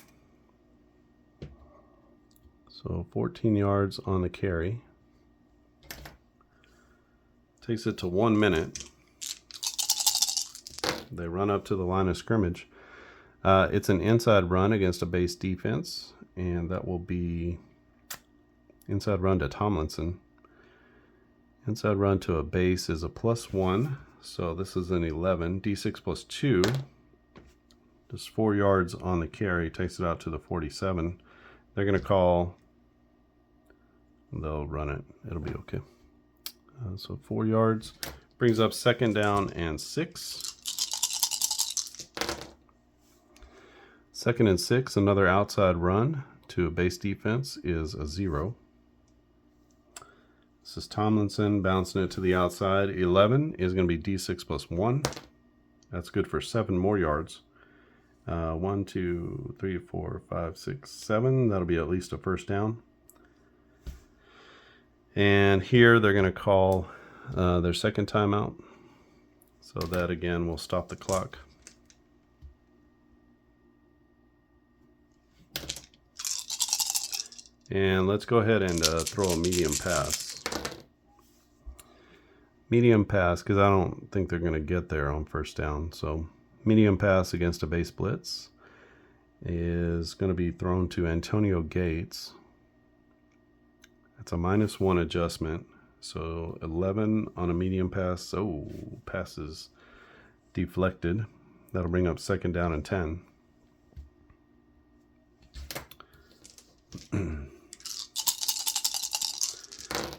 S1: So 14 yards on the carry. Takes it to 1 minute. They run up to the line of scrimmage. It's an inside run against a base defense, and that will be inside run to Tomlinson. Inside run to a base is a +1, so this is an 11. D6 plus 2, just 4 yards on the carry, takes it out to the 47. They're going to call, they'll run it, it'll be okay. So 4 yards, brings up 2nd down and 6. 2nd and 6, another outside run to a base defense is a 0. This is Tomlinson bouncing it to the outside. 11 is going to be D6 plus 1. That's good for 7 more yards. 1, 2, 3, 4, 5, 6, 7. That'll be at least a first down. And here they're going to call their 2nd timeout. So that again will stop the clock. And let's go ahead and throw a medium pass. Medium pass, because I don't think they're going to get there on first down. So medium pass against a base blitz is going to be thrown to Antonio Gates. That's a -1 adjustment. So 11 on a medium pass. Oh, pass is deflected. That'll bring up 2nd down and 10.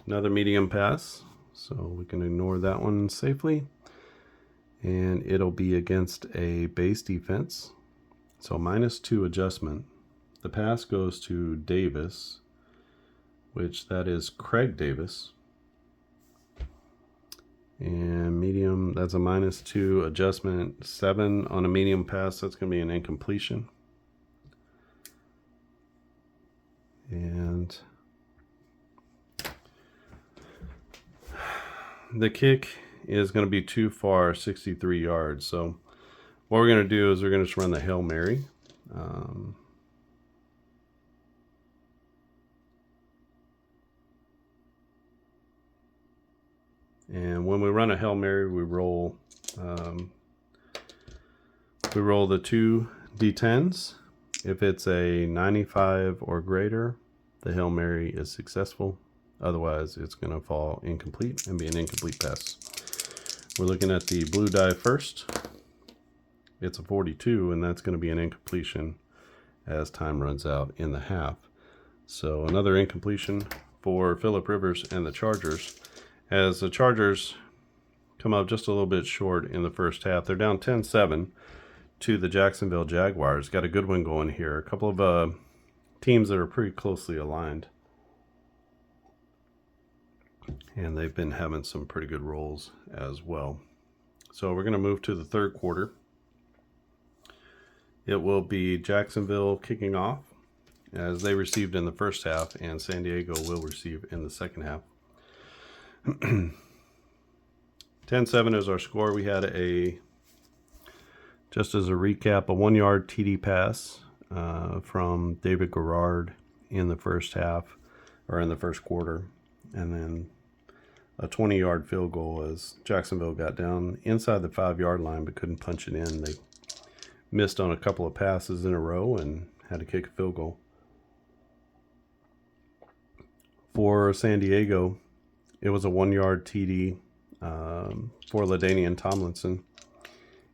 S1: Another medium pass, so we can ignore that one safely. And it'll be against a base defense. So -2 adjustment. The pass goes to Davis, which that is Craig Davis. And medium, that's a -2 adjustment. 7 on a medium pass, that's going to be an incompletion. And the kick is going to be too far, 63 yards. So what we're going to do is we're going to just run the Hail Mary. And when we run a Hail Mary, we roll the 2 D10s. If it's a 95 or greater, the Hail Mary is successful. Otherwise, it's going to fall incomplete and be an incomplete pass. We're looking at the blue die first. It's a 42, and that's going to be an incompletion as time runs out in the half. So another incompletion for Phillip Rivers and the Chargers. As the Chargers come up just a little bit short in the first half, they're down 10-7 to the Jacksonville Jaguars. Got a good one going here. A couple of teams that are pretty closely aligned. And they've been having some pretty good rolls as well. So we're going to move to the third quarter. It will be Jacksonville kicking off as they received in the first half, and San Diego will receive in the second half. 10-7 is our score. We had just as a recap, a 1-yard TD pass from David Garrard in the first half. or in the first quarter. And then a 20-yard field goal as Jacksonville got down inside the 5-yard line but couldn't punch it in. They missed on a couple of passes in a row and had to kick a field goal. For San Diego, it was a 1-yard TD for LaDainian Tomlinson.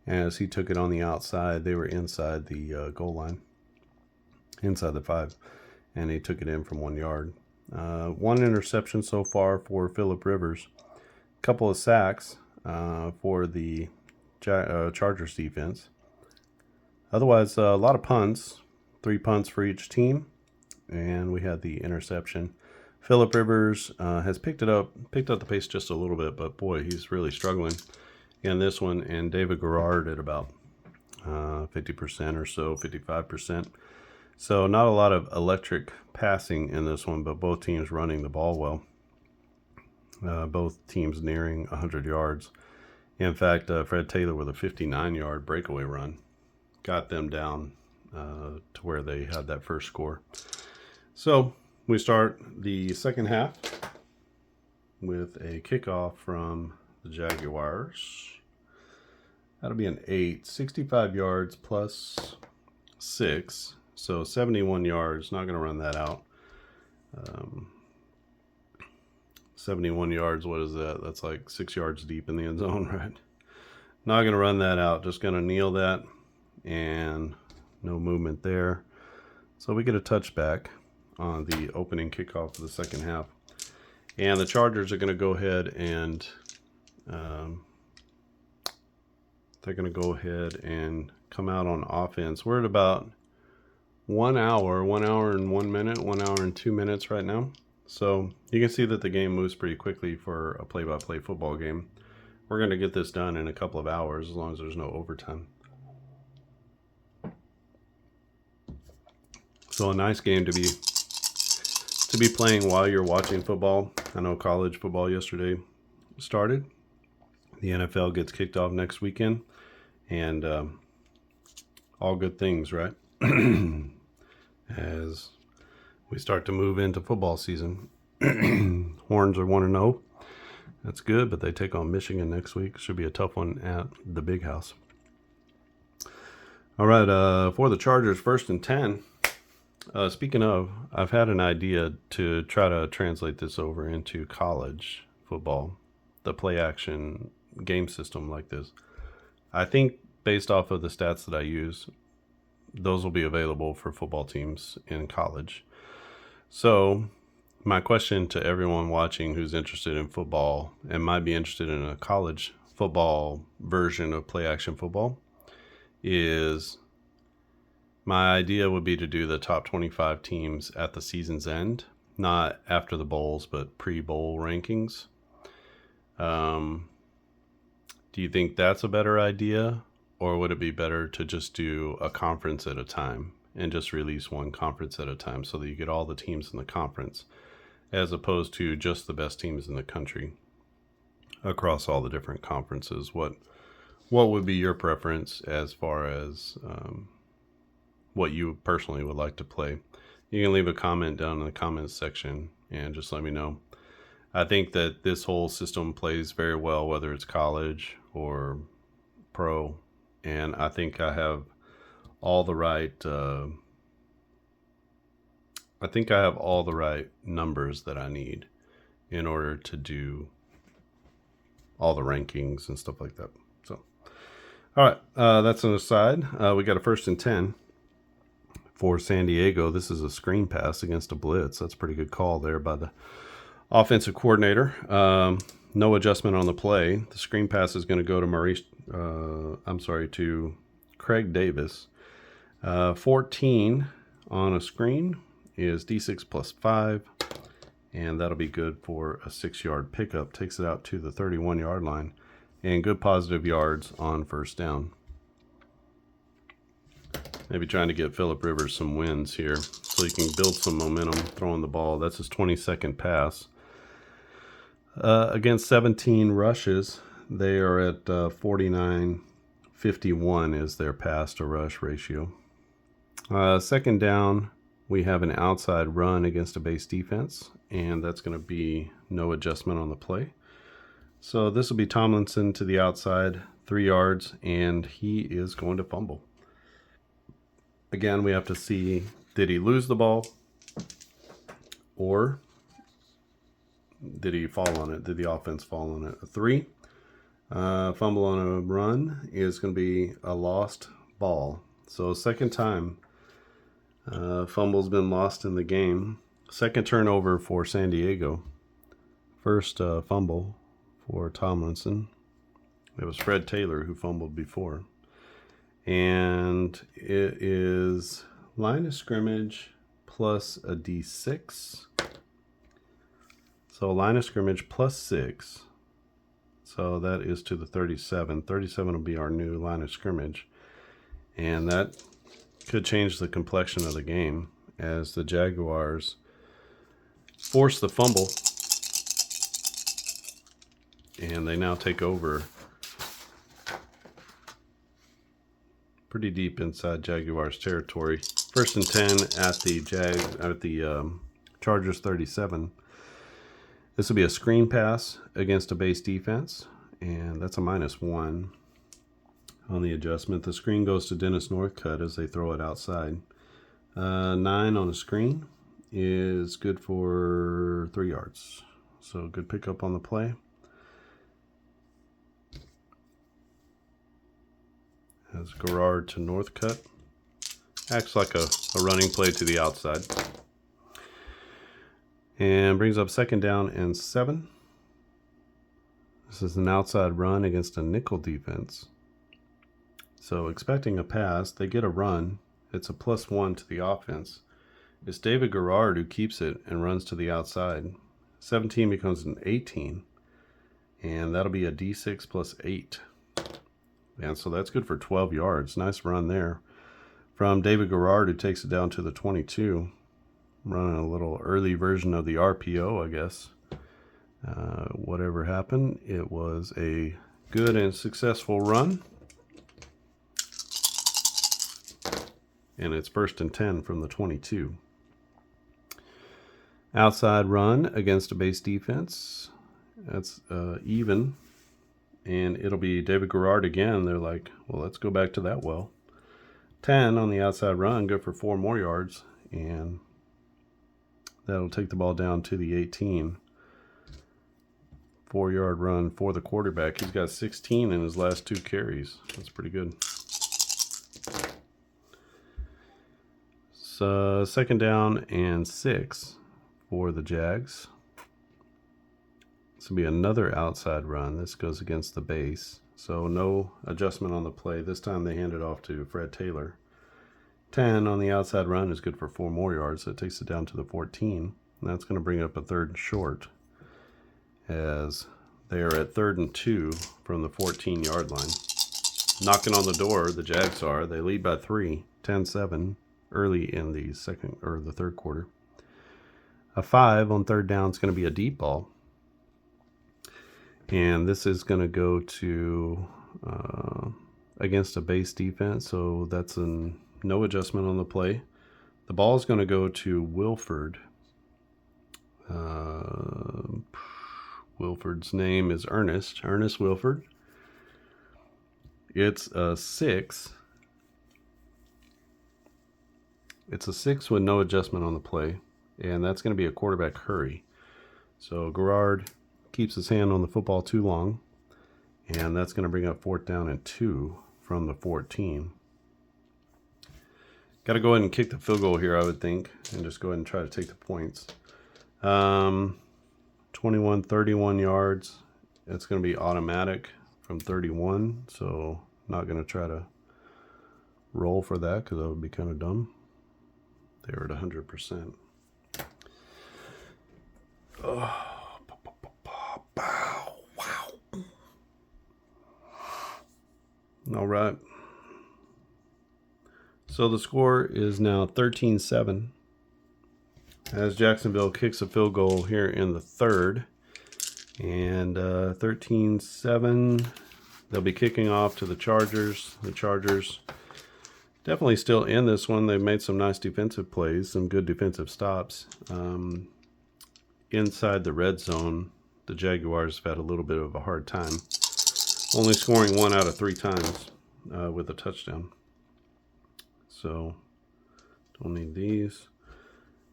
S1: As he took it on the outside, they were inside the goal line, inside the 5, and he took it in from 1 yard. 1 interception so far for Phillip Rivers. A couple of sacks for the Chargers defense. Otherwise, a lot of punts, 3 punts for each team, and we had the interception. Phillip Rivers has picked up the pace just a little bit, but boy, he's really struggling in this one. And David Garrard at about 50% or so, 55%. So not a lot of electric passing in this one, but both teams running the ball well. Both teams nearing 100 yards. In fact, Fred Taylor with a 59-yard breakaway run got them down to where they had that first score. So we start the second half with a kickoff from the Jaguars. That'll be an 8, 65 yards plus 6. So 71 yards, not going to run that out. 71 yards, what is that? That's like 6 yards deep in the end zone, right? Not going to run that out, just going to kneel that, and no movement there. So we get a touchback on the opening kickoff of the second half. And the Chargers are going to go ahead and come out on offense. We're at about 1 hour and 1 minute, 1 hour and 2 minutes right now. So you can see that the game moves pretty quickly for a play-by-play football game. We're going to get this done in a couple of hours as long as there's no overtime. So a nice game to be playing while you're watching football. I know college football yesterday started. The NFL gets kicked off next weekend, and all good things, right? As we start to move into football season. Horns are 1-0. That's good, but they take on Michigan next week. Should be a tough one at the Big House. All right, for the Chargers, 1st and 10. Speaking of, I've had an idea to try to translate this over into college football, the play action game system like this. I think based off of the stats that I use, those will be available for football teams in college. So my question to everyone watching who's interested in football and might be interested in a college football version of play action football is, my idea would be to do the top 25 teams at the season's end, not after the bowls, but pre-bowl rankings. Do you think that's a better idea, or would it be better to just do a conference at a time and just release one conference at a time so that you get all the teams in the conference, as opposed to just the best teams in the country across all the different conferences? What would be your preference as far as what you personally would like to play? You can leave a comment down in the comments section and just let me know. I think that this whole system plays very well, whether it's college or pro, and I think I have all the right numbers that I need in order to do all the rankings and stuff like that. So, all right, that's an aside. We got a 1st and 10 for San Diego. This is a screen pass against a blitz. That's a pretty good call there by the offensive coordinator. No adjustment on the play. The screen pass is going to go to to Craig Davis. 14 on a screen is D6 plus 5, and that'll be good for a 6-yard pickup. Takes it out to the 31-yard line, and good positive yards on 1st down. Maybe trying to get Phillip Rivers some wins here so he can build some momentum throwing the ball. That's his 22nd pass. Against 17 rushes, they are at 49-51 is their pass to rush ratio. 2nd down, we have an outside run against a base defense, and that's going to be no adjustment on the play. So this will be Tomlinson to the outside, 3 yards, and he is going to fumble. Again, we have to see, did he lose the ball or did he fall on it? Did the offense fall on it? A 3. Fumble on a run is going to be a lost ball. So second time fumble's been lost in the game. Second turnover for San Diego. First fumble for Tomlinson. It was Fred Taylor who fumbled before. And it is line of scrimmage plus a D6. So line of scrimmage plus 6. So that is to the 37. 37 will be our new line of scrimmage. And that could change the complexion of the game as the Jaguars force the fumble. And they now take over pretty deep inside Jaguars territory. 1st and 10 at the Chargers 37. This will be a screen pass against a base defense, and that's a -1 on the adjustment. The screen goes to Dennis Northcutt as they throw it outside. 9 on the screen is good for 3 yards. So good pickup on the play. As Garrard to Northcutt. Acts like a running play to the outside. And brings up 2nd down and 7. This is an outside run against a nickel defense. So expecting a pass, they get a run. It's a +1 to the offense. It's David Garrard who keeps it and runs to the outside. 17 becomes an 18. And that'll be a D6 plus 8. And so that's good for 12 yards. Nice run there from David Garrard, who takes it down to the 22. Running a little early version of the RPO, I guess. Whatever happened, it was a good and successful run. And it's 1st and 10 from the 22. Outside run against a base defense. That's even. And it'll be David Garrard again. They're like, well, let's go back to that well. 10 on the outside run, good for 4 more yards. And that'll take the ball down to the 18. 4-yard run for the quarterback. He's got 16 in his last 2 carries. That's pretty good. So 2nd down and 6 for the Jags. This will be another outside run. This goes against the base. So no adjustment on the play. This time they hand it off to Fred Taylor. 10 on the outside run is good for 4 more yards. So it takes it down to the 14. And that's going to bring up a 3rd and short as they are at 3rd and 2 from the 14-yard line. Knocking on the door, the Jags are. They lead by 3, 10-7 early in the the 3rd quarter. A 5 on 3rd down is going to be a deep ball. And this is going to go to against a base defense. So that's no adjustment on the play. The ball is going to go to Wilford. Wilford's name is Ernest Wilford. It's a 6. It's a 6 with no adjustment on the play. And that's going to be a quarterback hurry. So Garrard keeps his hand on the football too long. And that's going to bring up 4th down and 2 from the 14. Got to go ahead and kick the field goal here, I would think. And just go ahead and try to take the points. 21, 31 yards. It's going to be automatic from 31. So not going to try to roll for that because that would be kind of dumb. They were at 100%. Oh. Wow. All right. So the score is now 13-7 as Jacksonville kicks a field goal here in the 3rd. And 13-7, they'll be kicking off to the Chargers. The Chargers definitely still in this one. They've made some nice defensive plays, some good defensive stops. inside the red zone, the Jaguars have had a little bit of a hard time, only scoring 1 out of 3 times with a touchdown. So don't need these.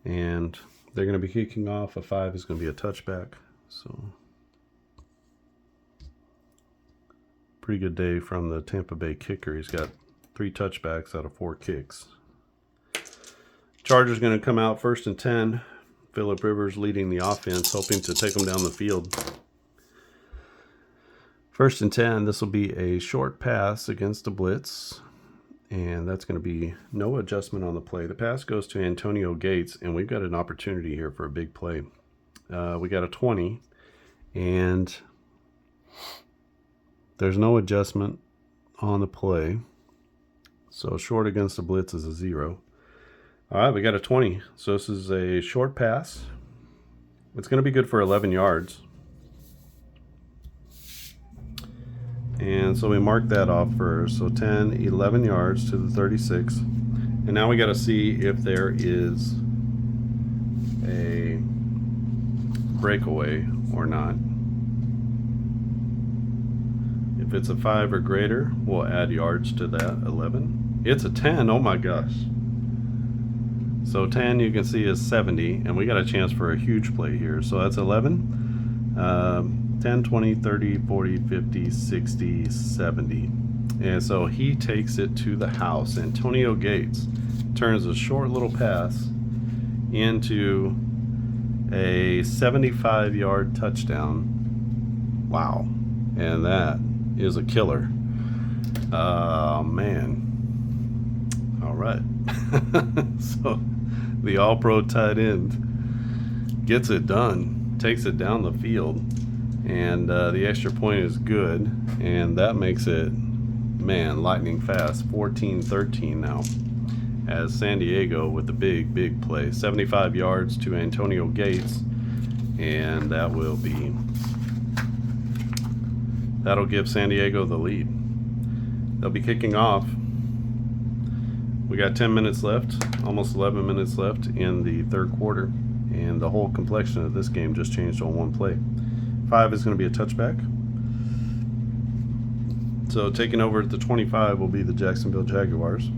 S1: And they're going to be kicking off. A 5 is going to be a touchback. So pretty good day from the Tampa Bay kicker. He's got 3 touchbacks out of 4 kicks. Chargers going to come out 1st and 10. Phillip Rivers leading the offense, hoping to take them down the field. 1st and 10. This will be a short pass against a blitz. And that's going to be no adjustment on the play. The pass goes to Antonio Gates, and we've got an opportunity here for a big play. We got a 20, and there's no adjustment on the play. So short against the blitz is a 0. All right, we got a 20. So this is a short pass. It's going to be good for 11 yards. And so we mark that off first. So 10, 11 yards to the 36. And now we got to see if there is a breakaway or not. If it's a 5 or greater, we'll add yards to that 11. It's a 10. Oh my gosh. So 10 you can see is 70, and we got a chance for a huge play here. So that's 11. 10, 20, 30, 40, 50, 60, 70. And so he takes it to the house. Antonio Gates turns a short little pass into a 75-yard touchdown. Wow. And that is a killer. Man. All right. So the all-pro tight end gets it done, takes it down the field. And the extra point is good, and that makes it, man, lightning fast. 14-13 now, as San Diego with the big play. 75 yards to Antonio Gates, and that'll give San Diego the lead. They'll be kicking off. We got 10 minutes left, almost 11 minutes left in the 3rd quarter, and the whole complexion of this game just changed on one play. 5 is going to be a touchback. So taking over at the 25 will be the Jacksonville Jaguars.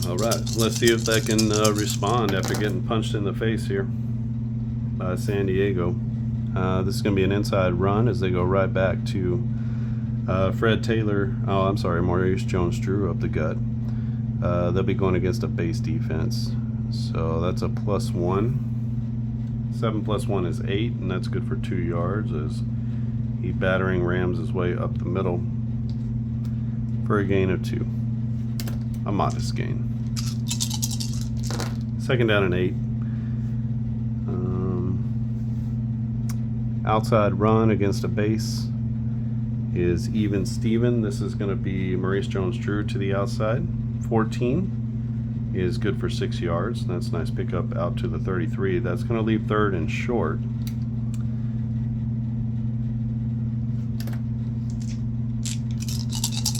S1: All right, let's see if they can respond after getting punched in the face here by San Diego. This is going to be an inside run as they go right back to Fred Taylor. Oh, I'm sorry, Maurice Jones-Drew up the gut. They'll be going against a base defense. So that's a +1. 7 + 1 is 8, and that's good for 2 yards as he battering rams his way up the middle for a gain of 2. A modest gain. 2nd down and 8. Outside run against a base is even Steven. This is going to be Maurice Jones-Drew to the outside. 14 is good for 6 yards. That's a nice pickup out to the 33. That's going to leave 3rd and short.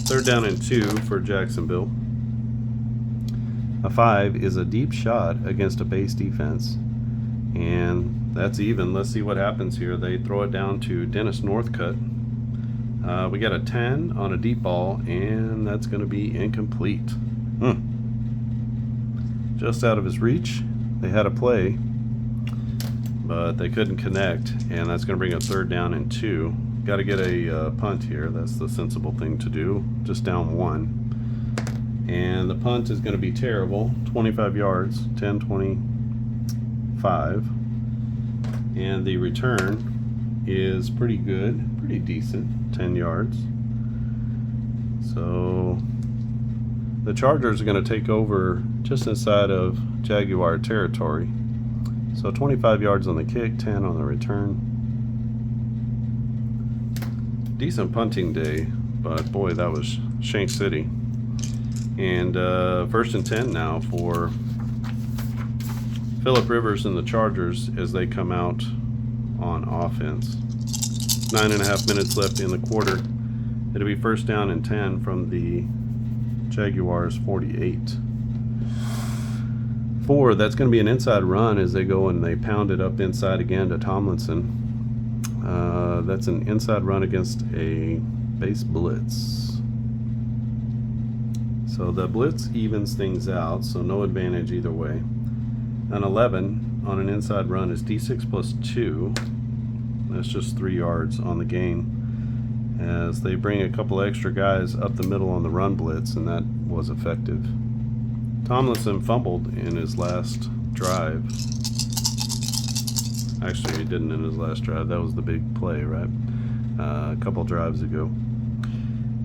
S1: Third down and 2 for Jacksonville. A 5 is a deep shot against a base defense, and that's even. Let's see what happens here. They throw it down to Dennis Northcutt. We got a 10 on a deep ball, and that's going to be incomplete. Just out of his reach. They had a play, but they couldn't connect, and that's going to bring a 3rd down and 2. Got to get a punt here. That's the sensible thing to do. Just down 1. And the punt is going to be terrible. 25 yards, 10, 25. And the return is pretty good, pretty decent, 10 yards. So the Chargers are going to take over just inside of Jaguar territory. So 25 yards on the kick, 10 on the return. Decent punting day, but boy, that was Shank City. And 1st and 10 now for Phillip Rivers and the Chargers as they come out on offense. 9.5 minutes left in the quarter. It'll be 1st down and 10 from the Jaguars 48. 4, that's going to be an inside run as they go and they pound it up inside again to Tomlinson. That's an inside run against a base blitz. So the blitz evens things out, so no advantage either way. An 11 on an inside run is D6 plus 2. That's just 3 yards on the gain, as they bring a couple extra guys up the middle on the run blitz, and that was effective. Tomlinson fumbled in his last drive. Actually, he didn't in his last drive. That was the big play, right? A couple drives ago.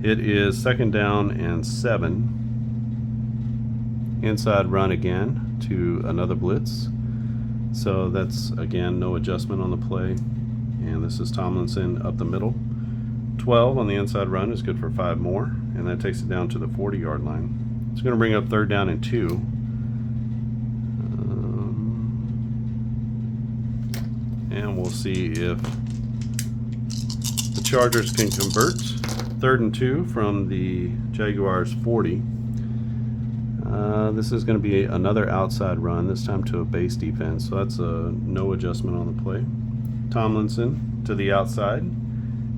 S1: It is 2nd down and 7. Inside run again to another blitz. So that's, again, no adjustment on the play. And this is Tomlinson up the middle. 12 on the inside run is good for 5 more, and that takes it down to the 40-yard line. It's going to bring up 3rd down and 2. And we'll see if the Chargers can convert. 3rd and 2 from the Jaguars 40. This is going to be another outside run, this time to a base defense, so that's a no adjustment on the play. Tomlinson to the outside.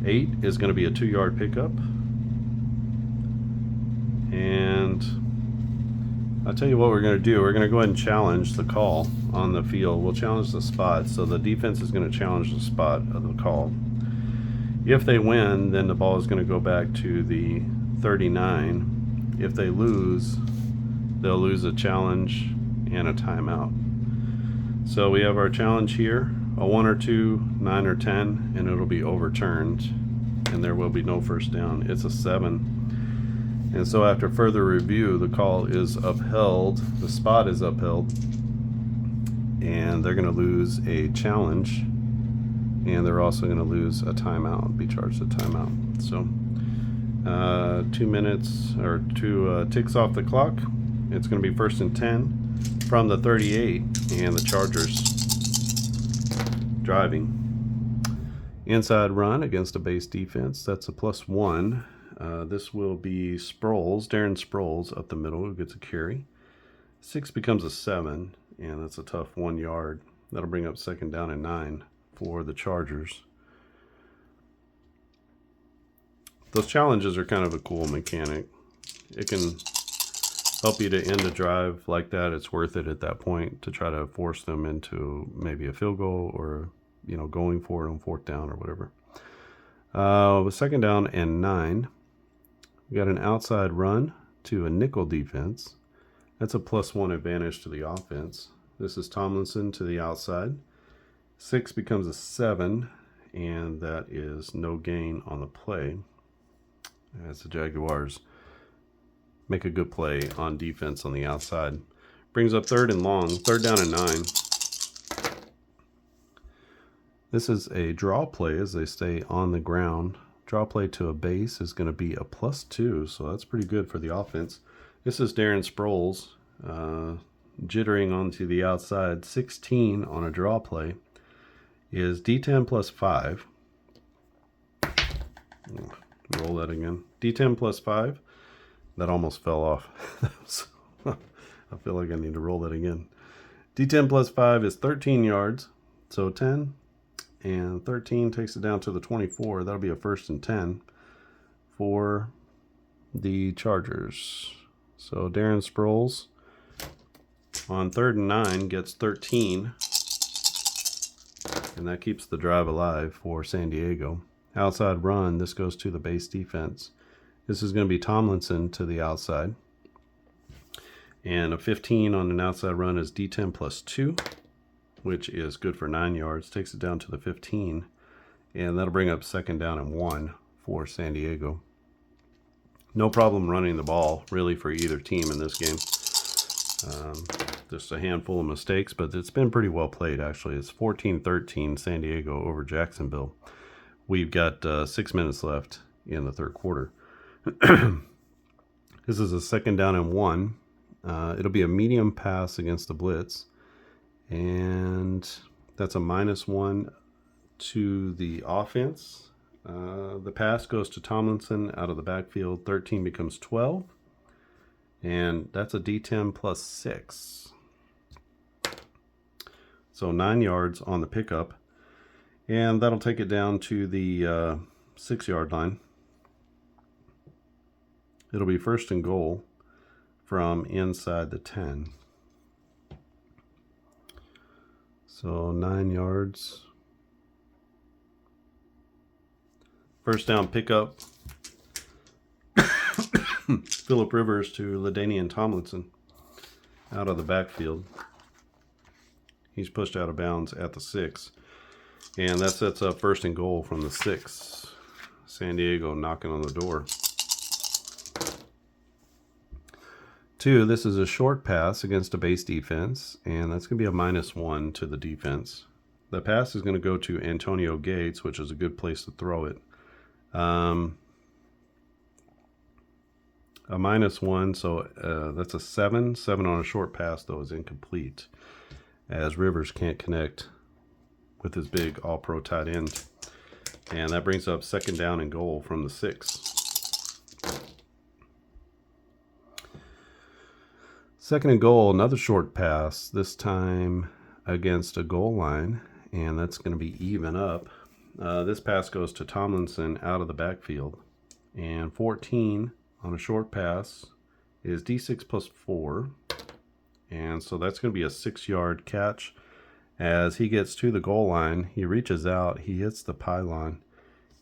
S1: 8 is going to be a 2-yard pickup. And I'll tell you what we're going to do. We're going to go ahead and challenge the call on the field. We'll challenge the spot, so the defense is going to challenge the spot of the call. If they win, then the ball is going to go back to the 39. If they lose, they'll lose a challenge and a timeout. So we have our challenge here, a 1 or 2, 9 or 10, and it'll be overturned, and there will be no first down. It's a 7. And so after further review, the call is upheld, the spot is upheld, and they're going to lose a challenge, and they're also going to lose a timeout, be charged a timeout. So 2 minutes, or 2 ticks off the clock. It's going to be 1st and 10 from the 38, and the Chargers driving. Inside run against a base defense, that's a +1. This will be Sproles, Darren Sproles up the middle, who gets a carry. 6 becomes a 7, and that's a tough 1 yard. That'll bring up 2nd down and 9 for the Chargers. Those challenges are kind of a cool mechanic. It can help you to end a drive like that. It's worth it at that point to try to force them into maybe a field goal, or going for it on 4th down or whatever. With 2nd down and 9, we got an outside run to a nickel defense. That's a +1 advantage to the offense. This is Tomlinson to the outside. 6 becomes a 7, and that is no gain on the play, as the Jaguars make a good play on defense on the outside. Brings up 3rd and long, 3rd down and 9. This is a draw play as they stay on the ground. Draw play to a base is going to be a +2, so that's pretty good for the offense. This is Darren Sproles jittering onto the outside. 16 on a draw play is D10 +5. Roll that again. D10 +5. That almost fell off. I feel like I need to roll that again. D10 +5 is 13 yards. So 10 and 13 takes it down to the 24. That'll be a 1st and 10 for the Chargers. So Darren Sproles on 3rd and 9 gets 13. And that keeps the drive alive for San Diego. Outside run, this goes to the base defense. This is going to be Tomlinson to the outside. And a 15 on an outside run is D10 +2, which is good for 9 yards. Takes it down to the 15. And that'll bring up 2nd down and 1 for San Diego. No problem running the ball, really, for either team in this game. Just a handful of mistakes, but it's been pretty well played, actually. It's 14-13 San Diego over Jacksonville. We've got 6 minutes left in the 3rd quarter. This is a 2nd down and 1. It'll be a medium pass against the blitz, and that's a -1 to the offense. The pass goes to Tomlinson out of the backfield. 13 becomes 12. And that's a D10 plus 6. So 9 yards on the pickup. And that'll take it down to the 6-yard line. It'll be first and goal from inside the 10. So 9 yards. First down pickup. Phillip Rivers to LaDainian Tomlinson out of the backfield. He's pushed out of bounds at the 6. And that sets up first and goal from the 6. San Diego knocking on the door. 2, this is a short pass against a base defense, and that's going to be a -1 to the defense. The pass is going to go to Antonio Gates, which is a good place to throw it. A -1, so that's a 7. 7 on a short pass, though, is incomplete, as Rivers can't connect with his big all-pro tight end. And that brings up second down and goal from the 6. Second and goal, another short pass, this time against a goal line, and that's going to be even up. This pass goes to Tomlinson out of the backfield. And 14 on a short pass is D6 plus 4. And so that's going to be a 6-yard catch. As he gets to the goal line, he reaches out, he hits the pylon,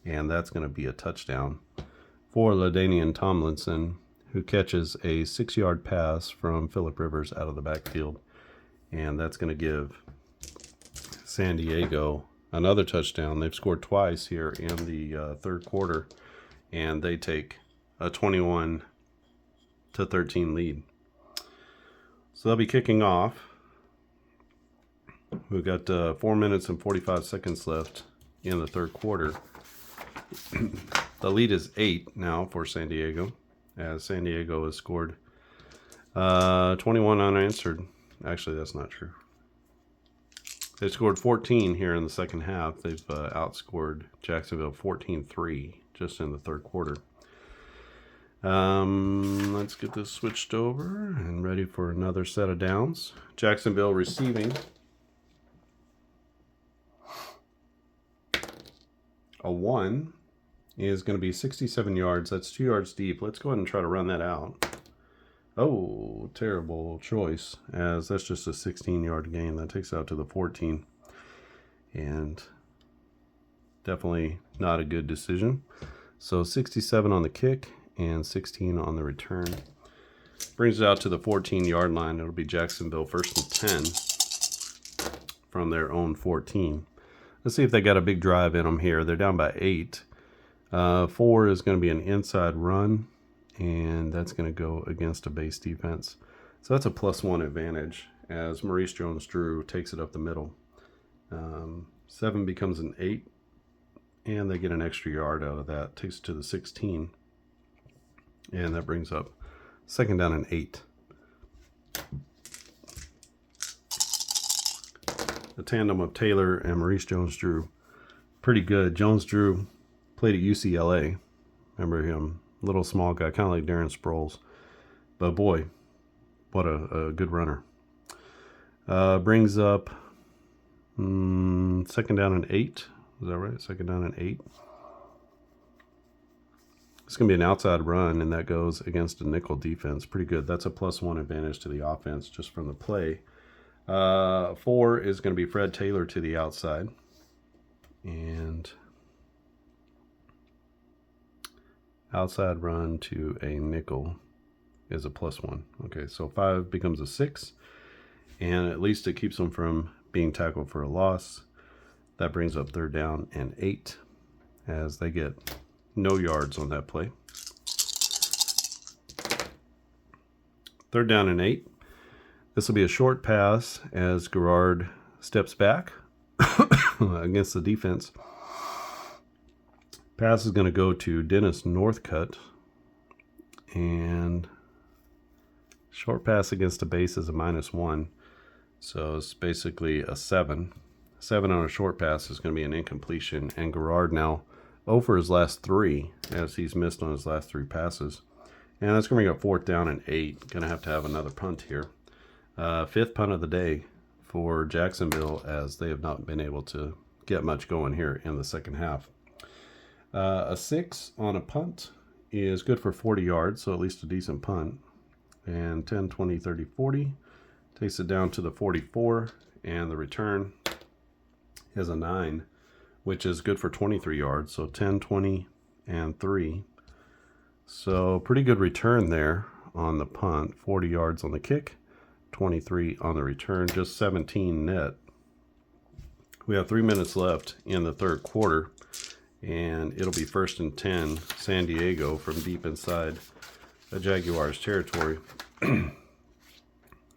S1: and that's going to be a touchdown for LaDainian Tomlinson, who catches a 6-yard pass from Phillip Rivers out of the backfield. And that's going to give San Diego another touchdown. They've scored twice here in the third quarter, and they take a 21-13 lead. So they'll be kicking off. We've got 4 minutes and 45 seconds left in the third quarter. The lead is 8 now for San Diego, as San Diego has scored 21 unanswered. Actually, that's not true. They scored 14 here in the second half. They've outscored Jacksonville 14-3 just in the third quarter. Let's get this switched over and ready for another set of downs. Jacksonville receiving. A 1 is going to be 67 yards. That's 2 yards deep. Let's go ahead and try to run that out. Oh, terrible choice, as that's just a 16-yard gain. That takes out to the 14. And definitely not a good decision. So 67 on the kick and 16 on the return. Brings it out to the 14-yard line. It'll be Jacksonville first and 10 from their own 14. Let's see if they got a big drive in them here. They're down by 8. 4 is going to be an inside run, and that's going to go against a base defense. So that's a +1 advantage as Maurice Jones-Drew takes it up the middle. 7 becomes an 8, and they get an extra yard out of that. Takes it to the 16, and that brings up second down and 8. The tandem of Taylor and Maurice Jones-Drew, pretty good. Jones-Drew played at UCLA. Remember him? Little small guy, kind of like Darren Sproles. But boy, what a good runner. Brings up second down and 8. Is that right? Second down and 8. It's going to be an outside run, and that goes against a nickel defense. Pretty good. That's a +1 advantage to the offense just from the play. 4 is going to be Fred Taylor to the outside. And outside run to a nickel is a +1. Okay, so 5 becomes a 6. And at least it keeps them from being tackled for a loss. That brings up third down and 8 as they get no yards on that play. Third down and 8. This will be a short pass as Garrard steps back against the defense. Pass is going to go to Dennis Northcutt. And short pass against a base is a -1. So it's basically a 7. 7 on a short pass is going to be an incompletion. And Garrard now 0 for his last 3 as he's missed on his last 3 passes. And that's going to bring up 4th down and 8. Going to have another punt here. 5th punt of the day for Jacksonville, as they have not been able to get much going here in the second half. A 6 on a punt is good for 40 yards, so at least a decent punt. And 10, 20, 30, 40 takes it down to the 44, and the return is a 9, which is good for 23 yards, so 10, 20, and 3. So pretty good return there on the punt. 40 yards on the kick, 23 on the return, just 17 net. We have 3 minutes left in the third quarter, and it'll be 1st and 10, San Diego, from deep inside the Jaguars territory.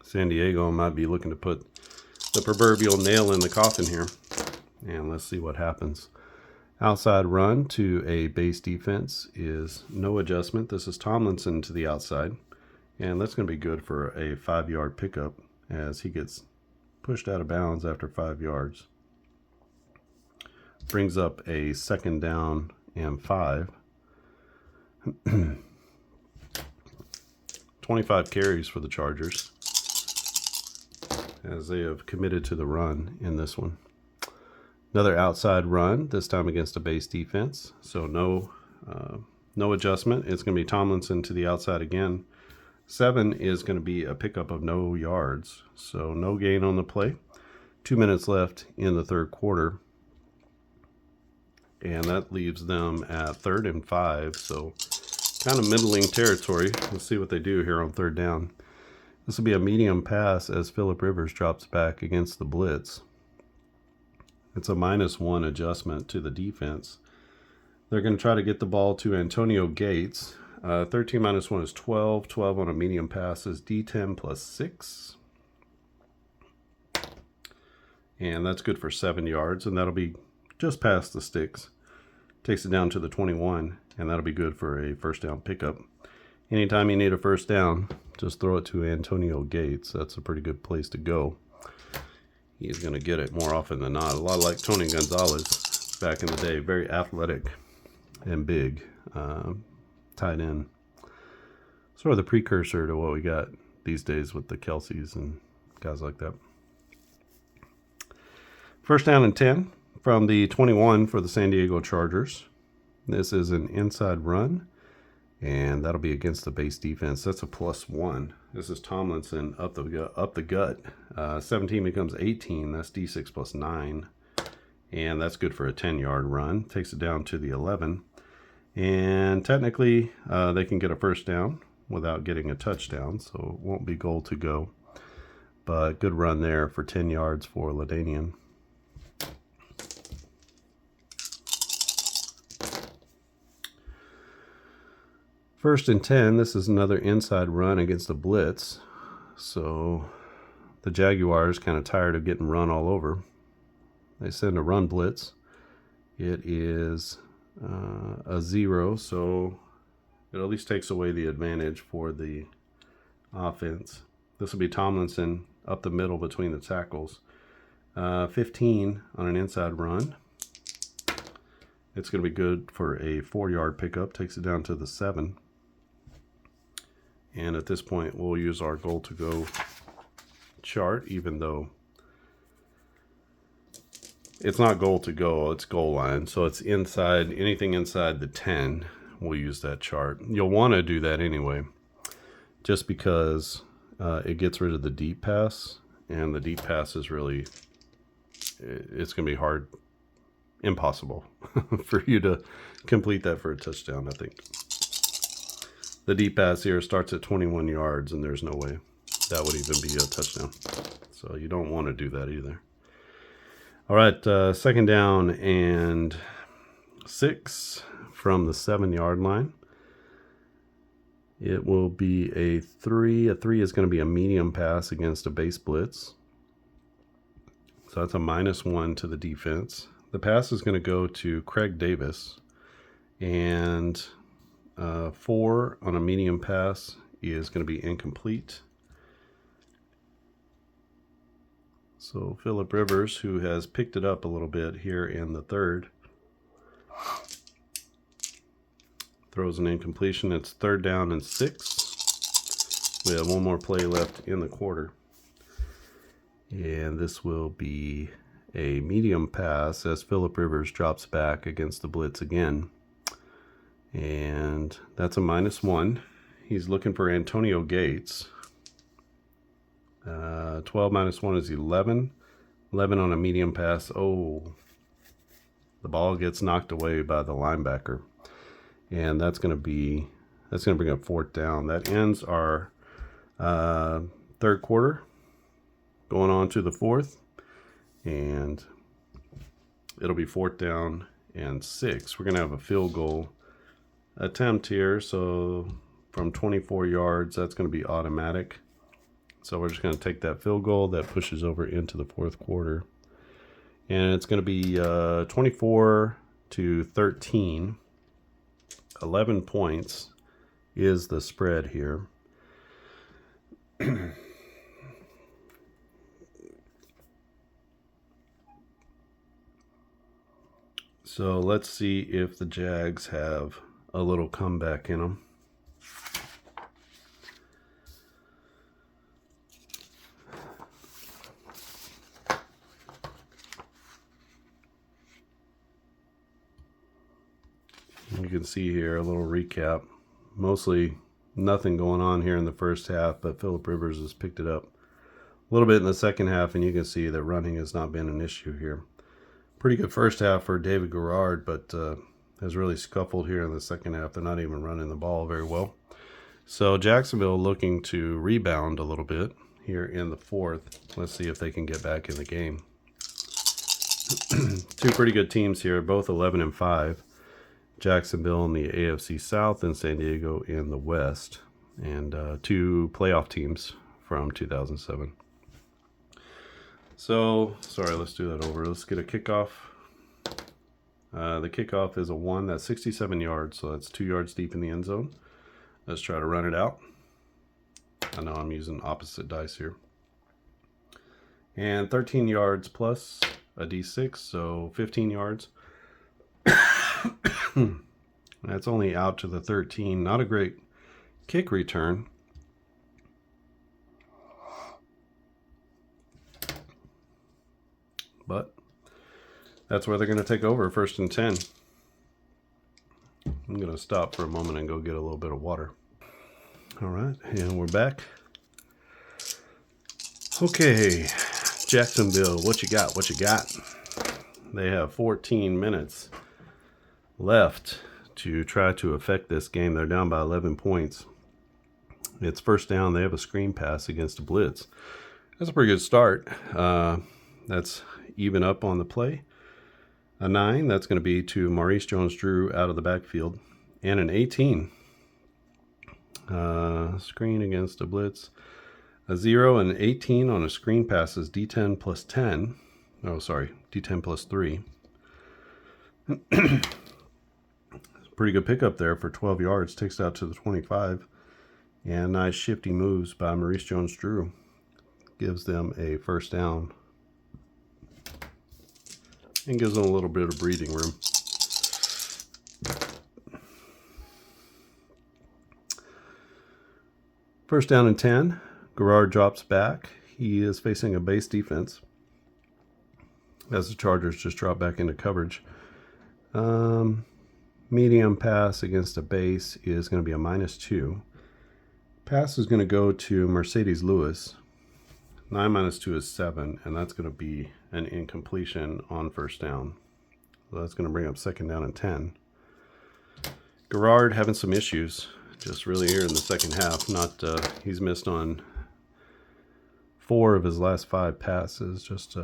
S1: San Diego might be looking to put the proverbial nail in the coffin here, and let's see what happens. Outside run to a base defense is no adjustment. This is Tomlinson to the outside, and that's going to be good for a 5-yard pickup as he gets pushed out of bounds after 5 yards. Brings up a 2nd down and 5. 25 carries for the Chargers, as they have committed to the run in this one. Another outside run, this time against a base defense, so no adjustment. It's going to be Tomlinson to the outside again. 7 is going to be a pickup of no yards, so no gain on the play. 2 minutes left in the third quarter, and that leaves them at 3rd and 5, so kind of middling territory. Let's see what they do here on 3rd down. This will be a medium pass as Phillip Rivers drops back against the blitz. It's a -1 adjustment to the defense. They're going to try to get the ball to Antonio Gates. 13 minus 1 is 12. 12 on a medium pass is D10 plus 6. And that's good for 7 yards, and that'll be just past the sticks. Takes it down to the 21, and that'll be good for a 1st down pickup. Anytime you need a 1st down, just throw it to Antonio Gates. That's a pretty good place to go. He's going to get it more often than not. A lot like Tony Gonzalez back in the day. Very athletic and big. Tight end. Sort of the precursor to what we got these days with the Kelseys and guys like that. 1st down and 10 from the 21 for the San Diego Chargers. This is an inside run, and that'll be against the base defense. That's a +1. This is Tomlinson up the gut. 17 becomes 18. That's D6 plus 9, and that's good for a 10-yard run. Takes it down to the 11, and technically they can get a 1st down without getting a touchdown, so it won't be goal to go. But good run there for 10 yards for LaDainian. First and 10, this is another inside run against a blitz. So the Jaguars kind of tired of getting run all over. They send a run blitz. It is a 0, so it at least takes away the advantage for the offense. This will be Tomlinson up the middle between the tackles. 15 on an inside run. It's going to be good for a 4-yard pickup. Takes it down to the 7. And at this point, we'll use our goal to go chart, even though it's not goal to go, it's goal line. So it's inside, anything inside the 10, we'll use that chart. You'll want to do that anyway, just because it gets rid of the deep pass. And the deep pass is really, it's going to be hard, impossible for you to complete that for a touchdown, I think. The deep pass here starts at 21 yards, and there's no way that would even be a touchdown. So you don't want to do that either. All right, 2nd down and 6 from the 7-yard line. It will be a 3. A 3 is going to be a medium pass against a base blitz. So that's a -1 to the defense. The pass is going to go to Craig Davis, and 4 on a medium pass is going to be incomplete. So Phillip Rivers, who has picked it up a little bit here in the third throws an incompletion. It's 3rd down and 6. We have one more play left in the quarter. And this will be a medium pass as Phillip Rivers drops back against the blitz again. And that's a -1. He's looking for Antonio Gates. 12 minus 1 is 11. 11 on a medium pass. Oh, the ball gets knocked away by the linebacker. And that's going to bring up 4th down. That ends our 3rd quarter. Going on to the 4th. And it'll be 4th down and 6. We're going to have a field goal attempt here. So from 24 yards, that's going to be automatic. So we're just going to take that field goal that pushes over into the 4th quarter. And it's going to be 24-13. 11 points is the spread here. So let's see if the Jags have a little comeback in them. You can see here a little recap. Mostly nothing going on here in the first half, but Phillip Rivers has picked it up a little bit in the second half, and you can see that running has not been an issue here. Pretty good first half for David Garrard, but has really scuffled here in the second half. They're not even running the ball very well. So Jacksonville looking to rebound a little bit here in the 4th. Let's see if they can get back in the game. Two pretty good teams here, both 11-5. Jacksonville in the AFC South and San Diego in the West. And 2 playoff teams from 2007. So, sorry, let's do that over. Let's get a kickoff. The kickoff is a 1. That's 67 yards, so that's 2 yards deep in the end zone. Let's try to run it out. I know I'm using opposite dice here. And 13 yards plus a D6, so 15 yards. That's only out to the 13. Not a great kick return. But that's where they're going to take over, 1st and 10. I'm going to stop for a moment and go get a little bit of water. All right, and we're back. Okay, Jacksonville, what you got? What you got? They have 14 minutes left to try to affect this game. They're down by 11 points. It's 1st down. They have a screen pass against a blitz. That's a pretty good start. That's even up on the play. A 9, that's going to be to Maurice Jones-Drew out of the backfield. And an 18. Screen against a blitz. A 0 and 18 on a screen pass is D10 plus 10. Oh, sorry, D10 plus 3. Pretty good pickup there for 12 yards. Takes it out to the 25. And nice shifty moves by Maurice Jones-Drew. Gives them a 1st down. And gives them a little bit of breathing room. First down and 10. Garrard drops back. He is facing a base defense as the Chargers just drop back into coverage. Medium pass against a base is going to be a -2. Pass is going to go to Mercedes Lewis. 9 minus 2 is 7, and that's going to be an incompletion on 1st down. So that's going to bring up 2nd down and 10. Garrard having some issues, just really here in the second half. He's missed on 4 of his last 5 passes, just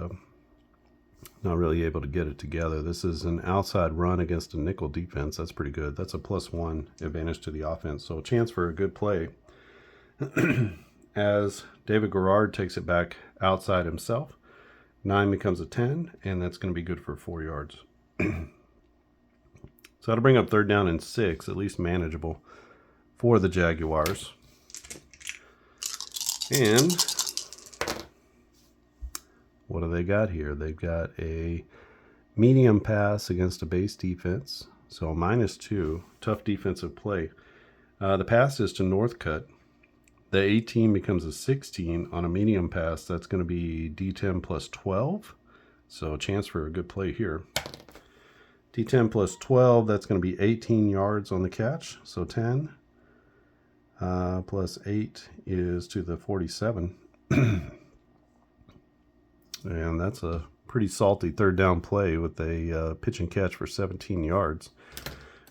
S1: not really able to get it together. This is an outside run against a nickel defense. That's pretty good. That's a +1 advantage to the offense. So a chance for a good play as David Garrard takes it back outside himself. 9 becomes a 10, and that's going to be good for 4 yards. So that'll bring up 3rd down and 6, at least manageable for the Jaguars. And what do they got here? They've got a medium pass against a base defense. So -2. Tough defensive play. The pass is to Northcutt. The 18 becomes a 16 on a medium pass. That's going to be D10 plus 12. So chance for a good play here. D10 plus 12, that's going to be 18 yards on the catch. So 10 plus 8 is to the 47. And that's a pretty salty third down play with a pitch and catch for 17 yards.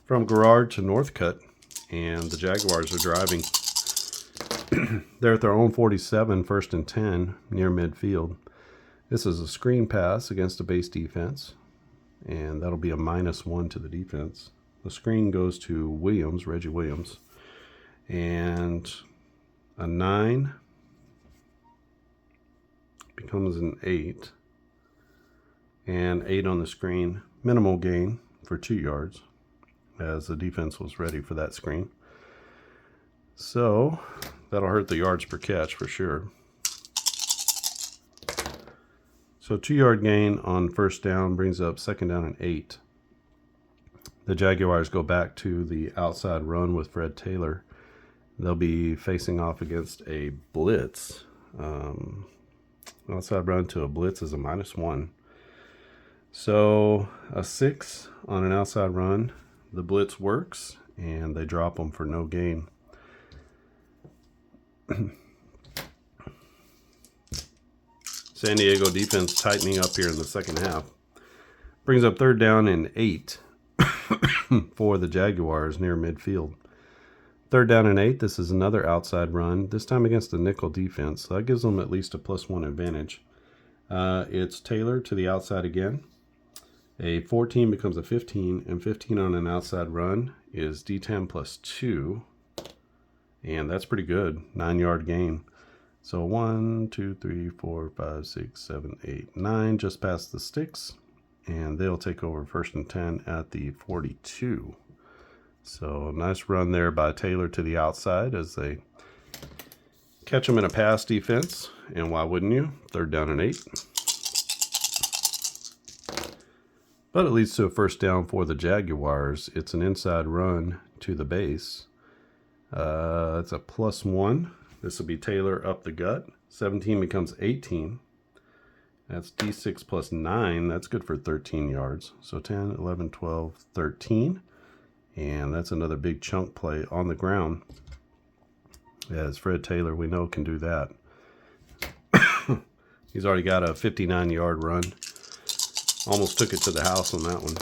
S1: From Garrard to Northcutt, and the Jaguars are driving. They're at their own 47, 1st and 10, near midfield. This is a screen pass against a base defense, and that'll be a -1 to the defense. The screen goes to Williams, Reggie Williams, and a 9 becomes an 8, and 8 on the screen. Minimal gain for 2 yards, as the defense was ready for that screen. So that'll hurt the yards per catch for sure. So 2-yard gain on 1st down brings up 2nd down and 8. The Jaguars go back to the outside run with Fred Taylor. They'll be facing off against a blitz. Outside run to a blitz is a -1. So a 6 on an outside run. The blitz works, and they drop them for no gain. San Diego defense tightening up here in the second half. Brings up 3rd down and 8 for the Jaguars near midfield. 3rd down and 8. This is another outside run, this time against the nickel defense. So that gives them at least a +1 advantage. It's Taylor to the outside again. A 14 becomes a 15, and 15 on an outside run is D10 plus 2. And that's pretty good. 9-yard gain. So 1, 2, 3, 4, 5, 6, 7, 8, 9 just past the sticks. And they'll take over 1st and 10 at the 42. So nice run there by Taylor to the outside as they catch him in a pass defense. And why wouldn't you? 3rd down and 8. But it leads to a 1st down for the Jaguars. It's an inside run to the base. It's a +1. This will be Taylor up the gut. 17 becomes 18. That's D6 plus 9. That's good for 13 yards. So 10, 11, 12, 13. And that's another big chunk play on the ground. As Fred Taylor, we know, can do that. He's already got a 59-yard run. Almost took it to the house on that one.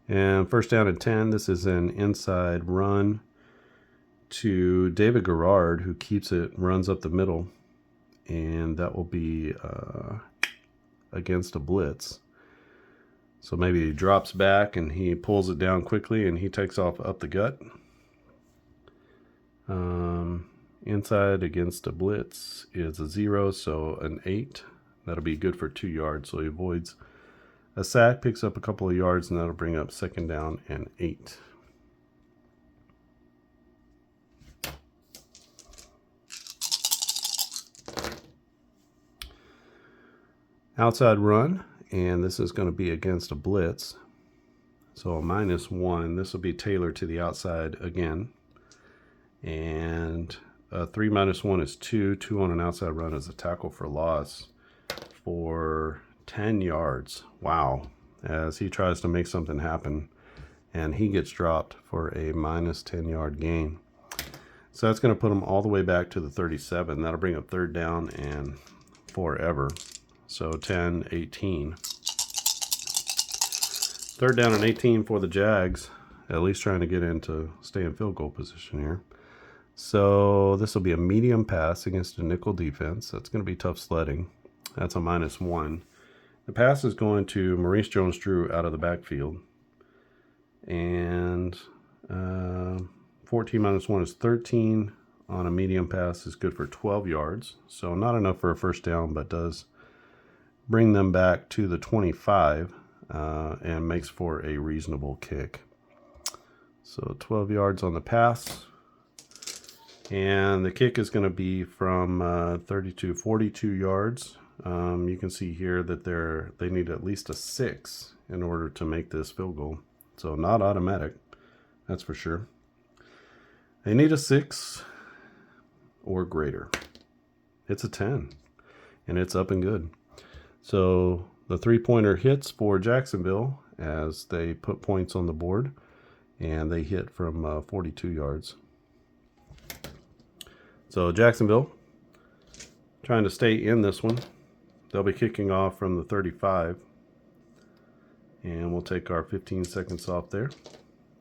S1: And 1st down and 10. This is an inside run to David Garrard, who keeps it, runs up the middle. And that will be against a blitz. So maybe he drops back and he pulls it down quickly and he takes off up the gut. Inside against a blitz is a 0, so an 8. That'll be good for 2 yards, so he avoids a sack, picks up a couple of yards, and that'll bring up 2nd down and 8. Outside run, and this is going to be against a blitz. So a -1. This will be Taylor to the outside again. And 3 -1 is 2. 2 on an outside run is a tackle for loss for 10 yards. Wow. As he tries to make something happen, and he gets dropped for a -10-yard gain. So that's going to put him all the way back to the 37. That'll bring up 3rd down and forever. So 10, 18. 3rd down and 18 for the Jags. At least trying to get into stay in field goal position here. So this will be a medium pass against a nickel defense. That's going to be tough sledding. That's a -1. The pass is going to Maurice Jones-Drew out of the backfield. And 14 -1 is 13 on a medium pass is good for 12 yards. So not enough for a 1st down, but does bring them back to the 25 and makes for a reasonable kick. So 12 yards on the pass. And the kick is going to be from 42 yards. You can see here that they need at least a 6 in order to make this field goal. So not automatic, that's for sure. They need a 6 or greater. It's a 10, and it's up and good. So the 3-pointer hits for Jacksonville as they put points on the board, and they hit from 42 yards. So Jacksonville trying to stay in this one. They'll be kicking off from the 35, and we'll take our 15 seconds off there.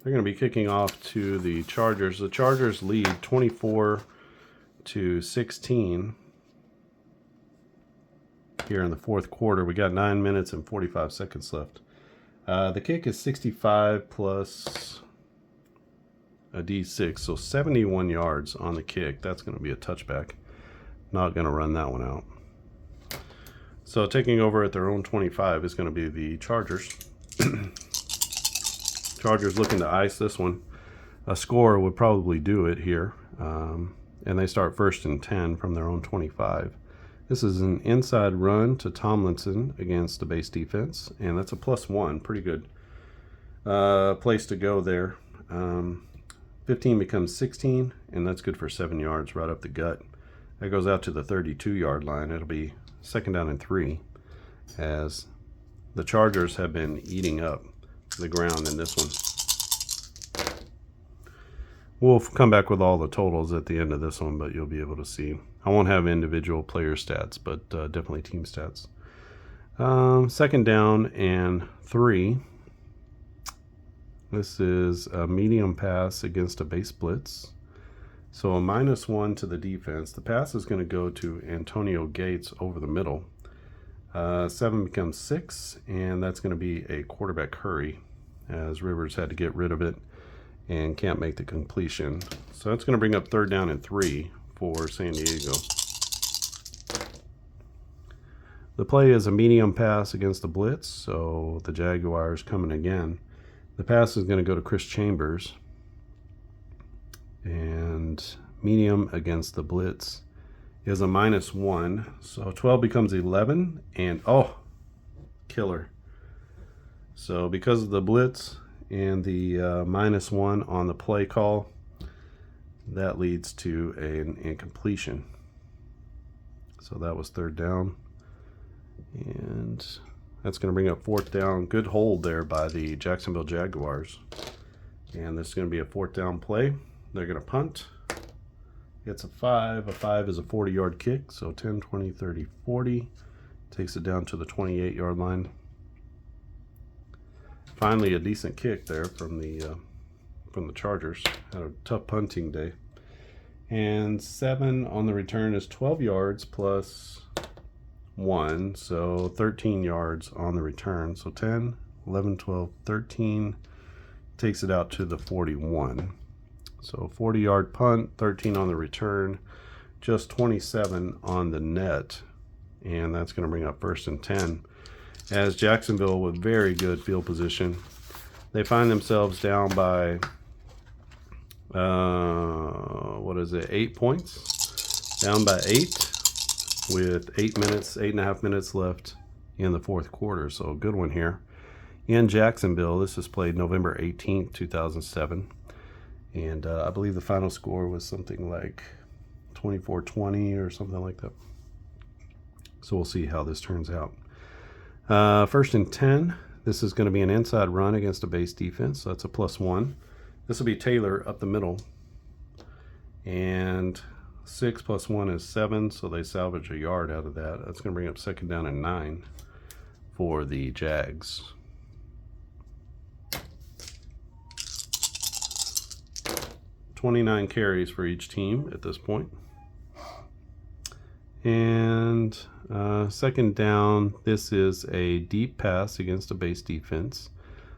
S1: They're going to be kicking off to the Chargers. The Chargers lead 24-16 here in the fourth quarter. We got 9 minutes and 45 seconds left. The kick is 65 plus a D6, so 71 yards on the kick. That's going to be a touchback. Not going to run that one out. So taking over at their own 25 is going to be the Chargers. Chargers looking to ice this one. A score would probably do it here. And they start 1st and 10 from their own 25. This is an inside run to Tomlinson against the base defense, and that's a +1. Pretty good place to go there. 15 becomes 16, and that's good for 7 yards right up the gut. That goes out to the 32-yard line. It'll be 2nd down and 3, as the Chargers have been eating up the ground in this one. We'll come back with all the totals at the end of this one, but you'll be able to see. I won't have individual player stats, but definitely team stats. 2nd down and 3. This is a medium pass against a base blitz. So a -1 to the defense. The pass is going to go to Antonio Gates over the middle. 7 becomes 6, and that's going to be a quarterback hurry, as Rivers had to get rid of it and can't make the completion. So that's going to bring up 3rd down and 3 for San Diego. The play is a medium pass against the blitz, so the Jaguars coming again. The pass is going to go to Chris Chambers. And medium against the blitz is a -1. So 12 becomes 11, and killer. So because of the blitz and the -1 on the play call, that leads to an incompletion. So that was 3rd down. And that's going to bring up 4th down. Good hold there by the Jacksonville Jaguars. And this is going to be a 4th down play. They're going to punt. It's a 5. A 5 is a 40-yard kick. So 10, 20, 30, 40. Takes it down to the 28-yard line. Finally, a decent kick there from the Chargers. Had a tough punting day. And 7 on the return is 12 yards plus 1. So 13 yards on the return. So 10, 11, 12, 13. Takes it out to the 41. So 40-yard punt, 13 on the return, just 27 on the net. And that's going to bring up 1st and 10. As Jacksonville with very good field position, they find themselves down by, 8 points? Down by 8 with 8.5 minutes left in the fourth quarter. So a good one here. In Jacksonville, this was played November 18th, 2007. And I believe the final score was something like 24-20 or something like that. So we'll see how this turns out. 1st and 10. This is going to be an inside run against a base defense. So that's a +1. This will be Taylor up the middle. And 6 plus 1 is 7. So they salvage a yard out of that. That's going to bring up 2nd down and 9 for the Jags. $29 carries for each team at this point. And 2nd down, this is a deep pass against a base defense.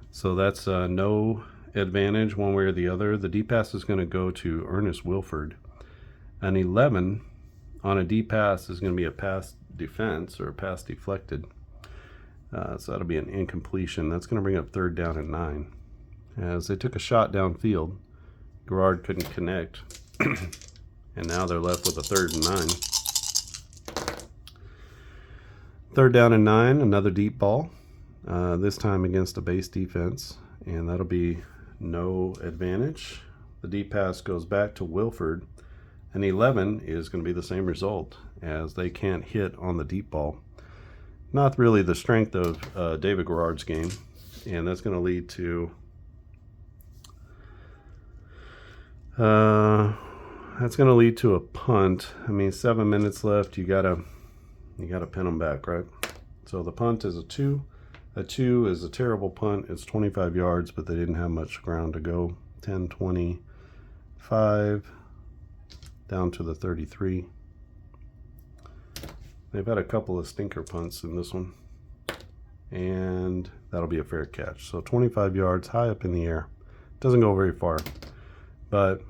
S1: So that's no advantage one way or the other. The deep pass is going to go to Ernest Wilford. An 11 on a deep pass is going to be a pass defense or a pass deflected. So that'll be an incompletion. That's going to bring up 3rd down and 9. As they took a shot downfield, Garrard couldn't connect. And now they're left with a 3rd and 9. 3rd down and 9, another deep ball, this time against a base defense, and that'll be no advantage. The deep pass goes back to Wilford, and 11 is going to be the same result, as they can't hit on the deep ball. Not really the strength of David Garrard's game, and that's going to lead to a punt. I mean, 7 minutes left. You gotta pin them back, right? So the punt is a 2. A 2 is a terrible punt. It's 25 yards, but they didn't have much ground to go. 10, 20, 5, down to the 33. They've had a couple of stinker punts in this one, and that'll be a fair catch. So 25 yards, high up in the air. Doesn't go very far, but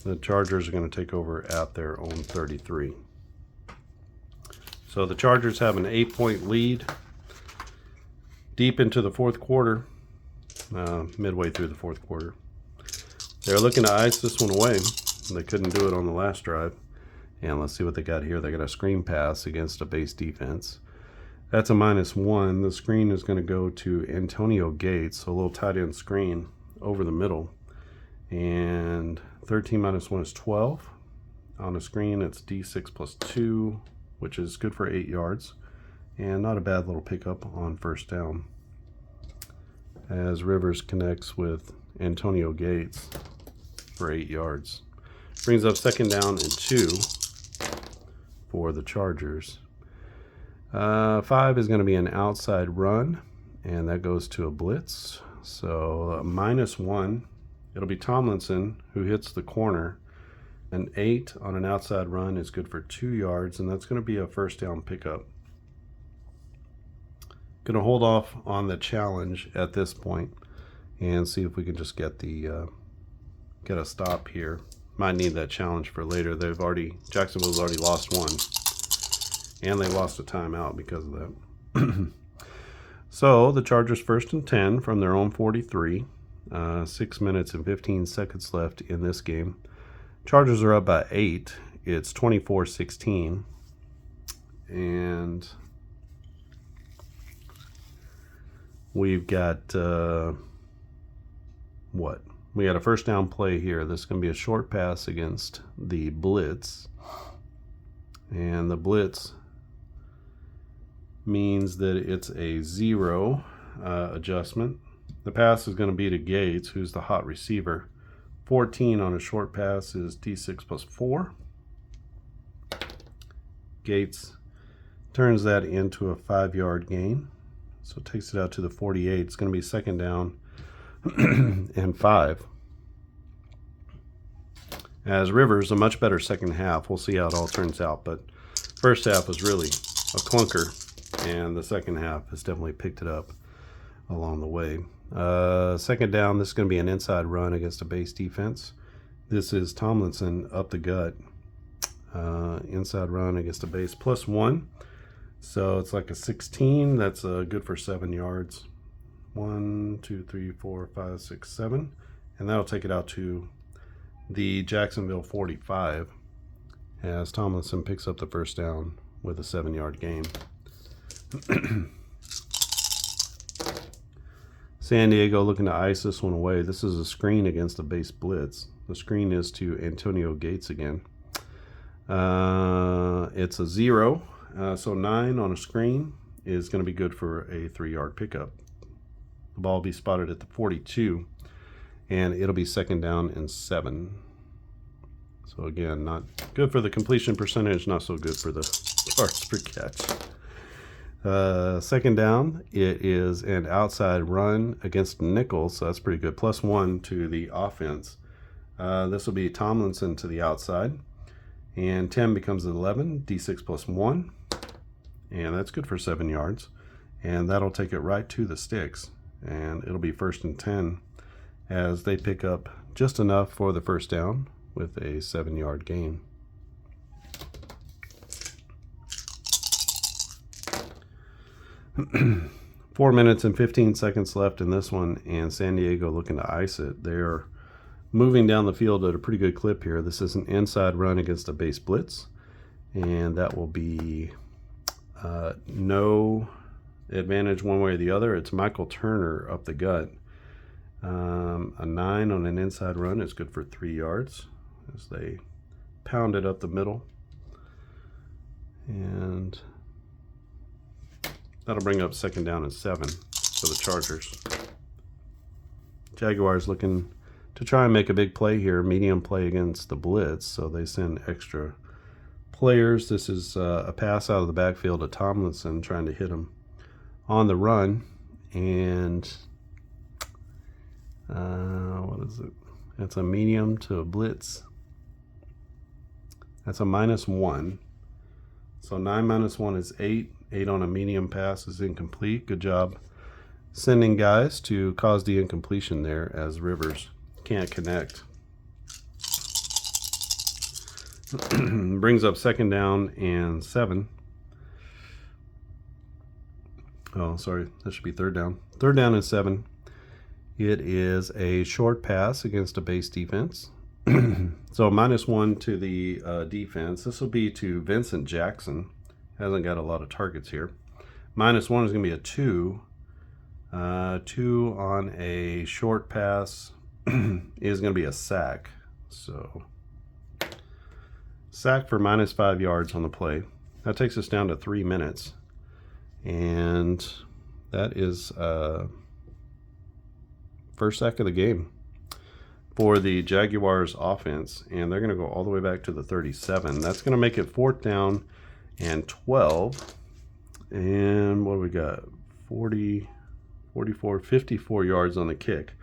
S1: the Chargers are going to take over at their own 33. So the Chargers have an 8-point lead deep into the fourth quarter, midway through the fourth quarter. They're looking to ice this one away. They couldn't do it on the last drive. And let's see what they got here. They got a screen pass against a base defense. That's a -1. The screen is going to go to Antonio Gates, so a little tight end screen over the middle. And 13 minus 1 is 12. On a screen, it's D6 plus 2, which is good for 8 yards. And not a bad little pickup on first down, as Rivers connects with Antonio Gates for 8 yards. Brings up 2nd down and 2 for the Chargers. 5 is going to be an outside run, and that goes to a blitz. So -1. It'll be Tomlinson who hits the corner. An 8 on an outside run is good for 2 yards, and that's going to be a first down pickup. Going to hold off on the challenge at this point and see if we can just get a stop here. Might need that challenge for later. Jacksonville's already lost one, and they lost a timeout because of that. So the Chargers 1st and 10 from their own 43. 6 minutes and 15 seconds left in this game. Chargers are up by 8. It's 24-16. And we've got, we got a first down play here. This is going to be a short pass against the blitz. And the blitz means that it's a 0 adjustment. The pass is going to be to Gates, who's the hot receiver. 14 on a short pass is D6 plus 4. Gates turns that into a 5-yard gain. So it takes it out to the 48. It's going to be 2nd down and 5. As Rivers, a much better second half. We'll see how it all turns out. But first half was really a clunker, and the second half has definitely picked it up along the way. 2nd down, this is going to be an inside run against a base defense. This is Tomlinson up the gut. Inside run against a base +1. So it's like a 16. That's good for 7 yards. 1, 2, 3, 4, 5, 6, 7. And that'll take it out to the Jacksonville 45 as Tomlinson picks up the first down with a 7-yard gain. San Diego looking to ice this one away. This is a screen against a base blitz. The screen is to Antonio Gates again. It's a 0. So 9 on a screen is going to be good for a 3-yard pickup. The ball will be spotted at the 42, and it'll be 2nd down and 7. So again, not good for the completion percentage, not so good for the yards per catch. 2nd down, it is an outside run against nickel, so that's pretty good. +1 to the offense. This will be Tomlinson to the outside, and 10 becomes 11, D6 plus 1, and that's good for 7 yards. And that'll take it right to the sticks, and it'll be 1st and 10 as they pick up just enough for the first down with a 7-yard gain. Four minutes and 15 seconds left in this one, and San Diego looking to ice it. They're moving down the field at a pretty good clip here. This is an inside run against a base blitz, and that will be no advantage one way or the other. It's Michael Turner up the gut. A 9 on an inside run is good for 3 yards as they pound it up the middle. And that'll bring up 2nd down and 7 for the Chargers. Jaguars looking to try and make a big play here, medium play against the blitz, so they send extra players. This is a pass out of the backfield to Tomlinson trying to hit him on the run, and what is it? That's a medium to a blitz. That's a -1. So 9 minus 1 is 8. 8 on a medium pass is incomplete. Good job sending guys to cause the incompletion there as Rivers can't connect. Brings up 2nd down and 7. Oh, sorry, that should be 3rd down. 3rd down and 7. It is a short pass against a base defense. So -1 to the defense. This will be to Vincent Jackson. Hasn't got a lot of targets here. -1 is going to be a 2. 2 on a short pass is going to be a sack. So sack for -5 yards on the play. That takes us down to 3 minutes. And that is first sack of the game for the Jaguars offense, and they're going to go all the way back to the 37. That's going to make it 4th down and 12. And what do we got? 40, 44, 54 yards on the kick.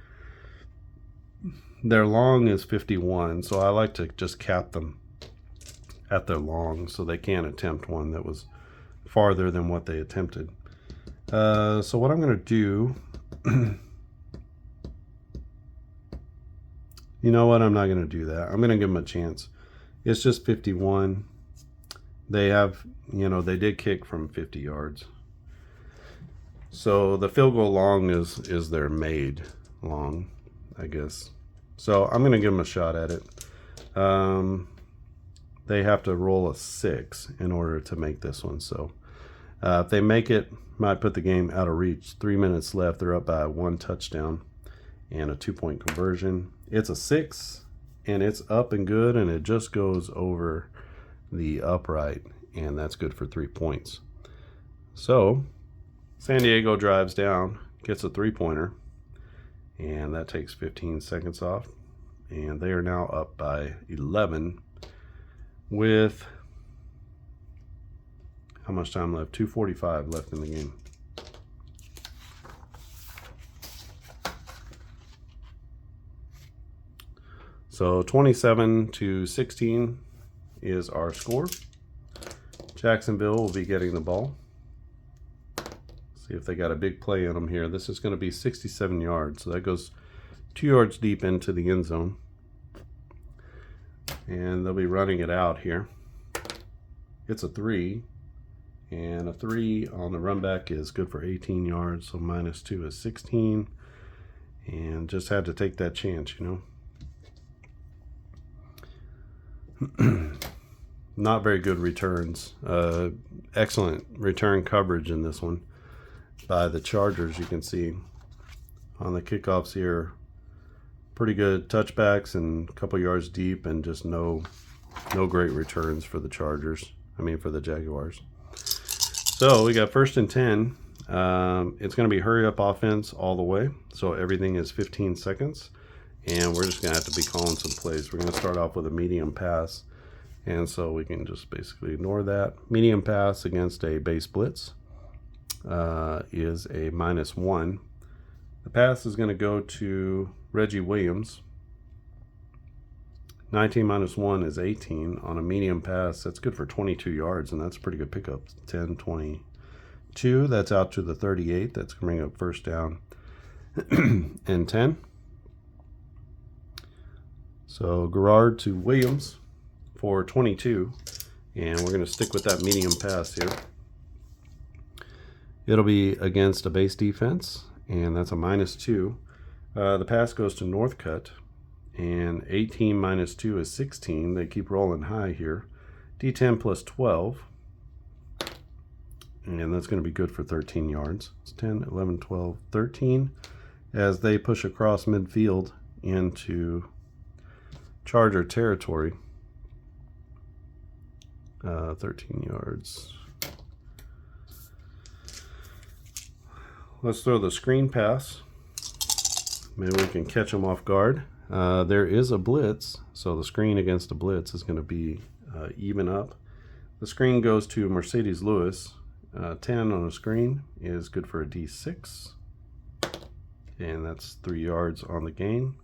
S1: Their long is 51, so I like to just cap them at their long so they can't attempt one that was farther than what they attempted. So what I'm going to do, you know what, I'm not going to do that. I'm going to give them a chance. It's just 51. They have, they did kick from 50 yards. So the field goal long is their made long, I guess. So I'm going to give them a shot at it. They have to roll a 6 in order to make this one. So if they make it, might put the game out of reach. 3 minutes left. They're up by 1 touchdown and a 2-point conversion. It's a 6, and it's up and good, and it just goes over the upright, and that's good for 3 points. So San Diego drives down, gets a 3-pointer, and that takes 15 seconds off, and they are now up by 11 with how much time left? 2:45 left in the game. So 27-16 is our score. Jacksonville will be getting the ball. See if they got a big play in them here. This is going to be 67 yards. So that goes 2 yards deep into the end zone. And they'll be running it out here. It's a 3. And a 3 on the run back is good for 18 yards. So -2 is 16. And just had to take that chance, Not very good returns. Excellent return coverage in this one by the Chargers. You can see on the kickoffs here, pretty good touchbacks and a couple yards deep, and just no great returns for the Chargers. For the Jaguars. So we got 1st and 10. It's going to be hurry up offense all the way. So everything is 15 seconds. And we're just going to have to be calling some plays. We're going to start off with a medium pass. And so we can just basically ignore that. Medium pass against a base blitz is a -1. The pass is going to go to Reggie Williams. 19 minus 1 is 18 on a medium pass. That's good for 22 yards, and that's a pretty good pickup. 10, 22. That's out to the 38. That's going to bring up first down and 10. So Garrard to Williams for 22, and we're going to stick with that medium pass here. It'll be against a base defense, and that's a -2. The pass goes to Northcutt, and 18 minus 2 is 16. They keep rolling high here. D10 plus 12. And that's going to be good for 13 yards. It's 10, 11, 12, 13. As they push across midfield into Charger territory. 13 yards. Let's throw the screen pass. Maybe we can catch them off guard. There is a blitz, so the screen against a blitz is going to be even up. The screen goes to Mercedes Lewis. 10 on a screen is good for a D6. And that's 3 yards on the gain.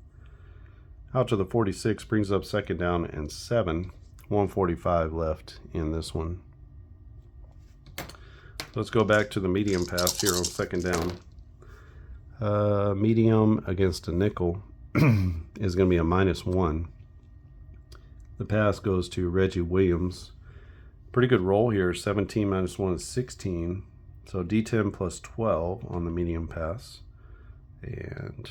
S1: Out to the 46 brings up second down and 7. 145 left in this one. Let's go back to the medium pass here on second down. Medium against a nickel is going to be a -1. The pass goes to Reggie Williams. Pretty good roll here. 17 minus 1 is 16. So D10 plus 12 on the medium pass. And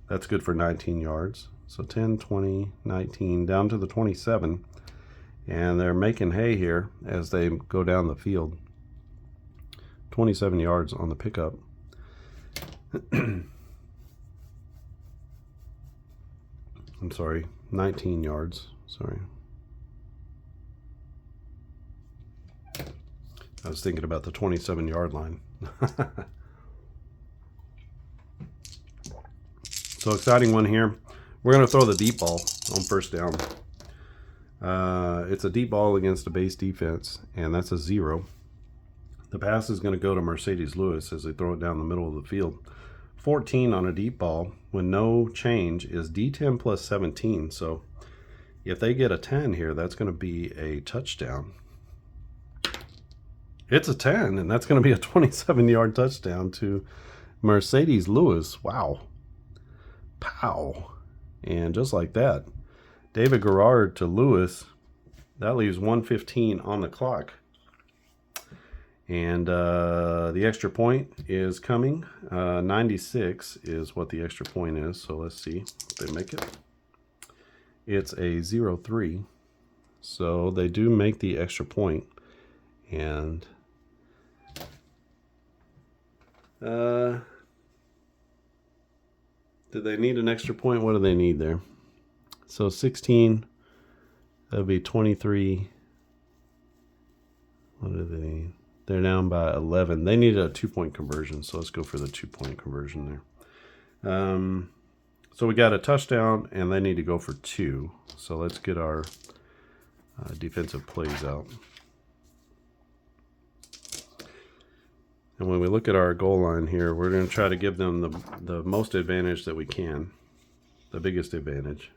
S1: that's good for 19 yards. So 10, 20, 19, down to the 27. And they're making hay here as they go down the field. 27 yards on the pickup. I'm sorry, 19 yards. Sorry. I was thinking about the 27-yard line. So exciting one here. We're going to throw the deep ball on first down. It's a deep ball against a base defense, and that's a 0. The pass is going to go to Mercedes Lewis as they throw it down the middle of the field. 14 on a deep ball with no change is D10 plus 17. So if they get a 10 here, that's going to be a touchdown. It's a 10, and that's going to be a 27-yard touchdown to Mercedes Lewis. Wow. Pow. And just like that, David Garrard to Lewis. That leaves 1:15 on the clock. And the extra point is coming. 96 is what the extra point is. So let's see if they make it. It's a 0-3. So they do make the extra point. And do they need an extra point? What do they need there? So 16, that would be 23. What do they need? They're down by 11. They need a 2-point conversion, so let's go for the 2-point conversion there. So we got a touchdown, and they need to go for 2. So let's get our defensive plays out. And when we look at our goal line here, we're going to try to give them the most advantage that we can, the biggest advantage.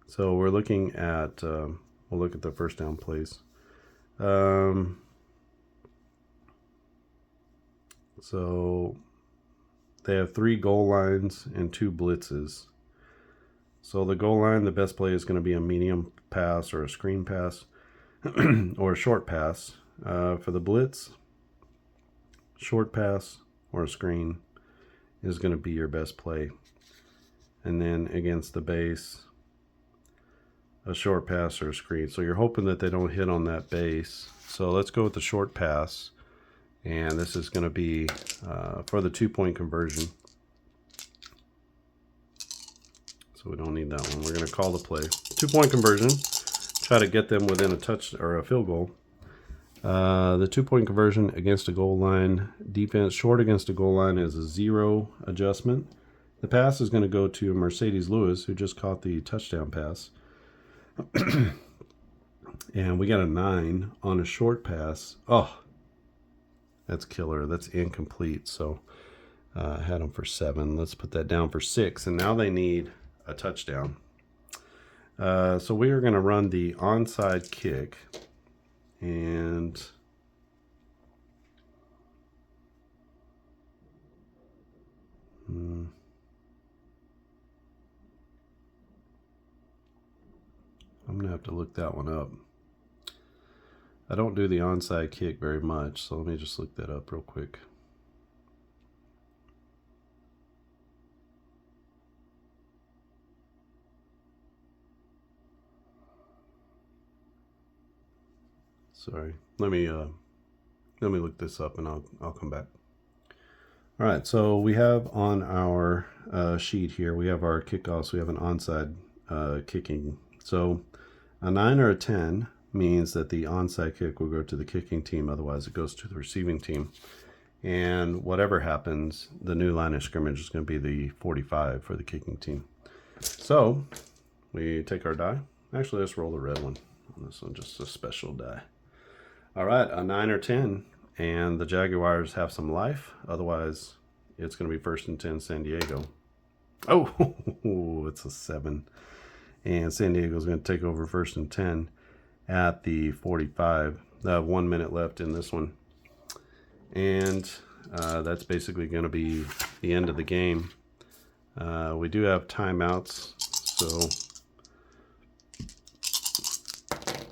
S1: So we're looking at, we'll look at the first down plays. So they have 3 goal lines and 2 blitzes. So the goal line, the best play is going to be a medium pass or a screen pass or a short pass. For the blitz, short pass or a screen is going to be your best play. And then against the base, a short pass or a screen. So you're hoping that they don't hit on that base. So let's go with the short pass. And this is going to be for the 2-point conversion. So we don't need that one. We're going to call the play. 2-point conversion. Try to get them within a touch or a field goal. The 2-point conversion against a goal line defense, short against a goal line, is a 0 adjustment. The pass is going to go to Mercedes Lewis, who just caught the touchdown pass. And we got a 9 on a short pass. Oh, that's killer. That's incomplete. So I had them for 7. Let's put that down for 6. And now they need a touchdown. So we are going to run the onside kick. And I'm going to have to look that one up. I don't do the onside kick very much, so let me just look that up real quick. Sorry. Let me look this up and I'll come back. All right, so we have on our sheet here, we have our kickoffs. We have an onside kicking. So a 9 or a 10 means that the onside kick will go to the kicking team. Otherwise, it goes to the receiving team. And whatever happens, the new line of scrimmage is going to be the 45 for the kicking team. So we take our die. Actually, let's roll the red one. This one just a special die. All right, a 9 or 10. And the Jaguars have some life. Otherwise, it's going to be 1st and 10 San Diego. Oh, it's a 7. And San Diego's going to take over 1st and 10 at the 45. 1 minute left in this one. And that's basically going to be the end of the game. We do have timeouts, so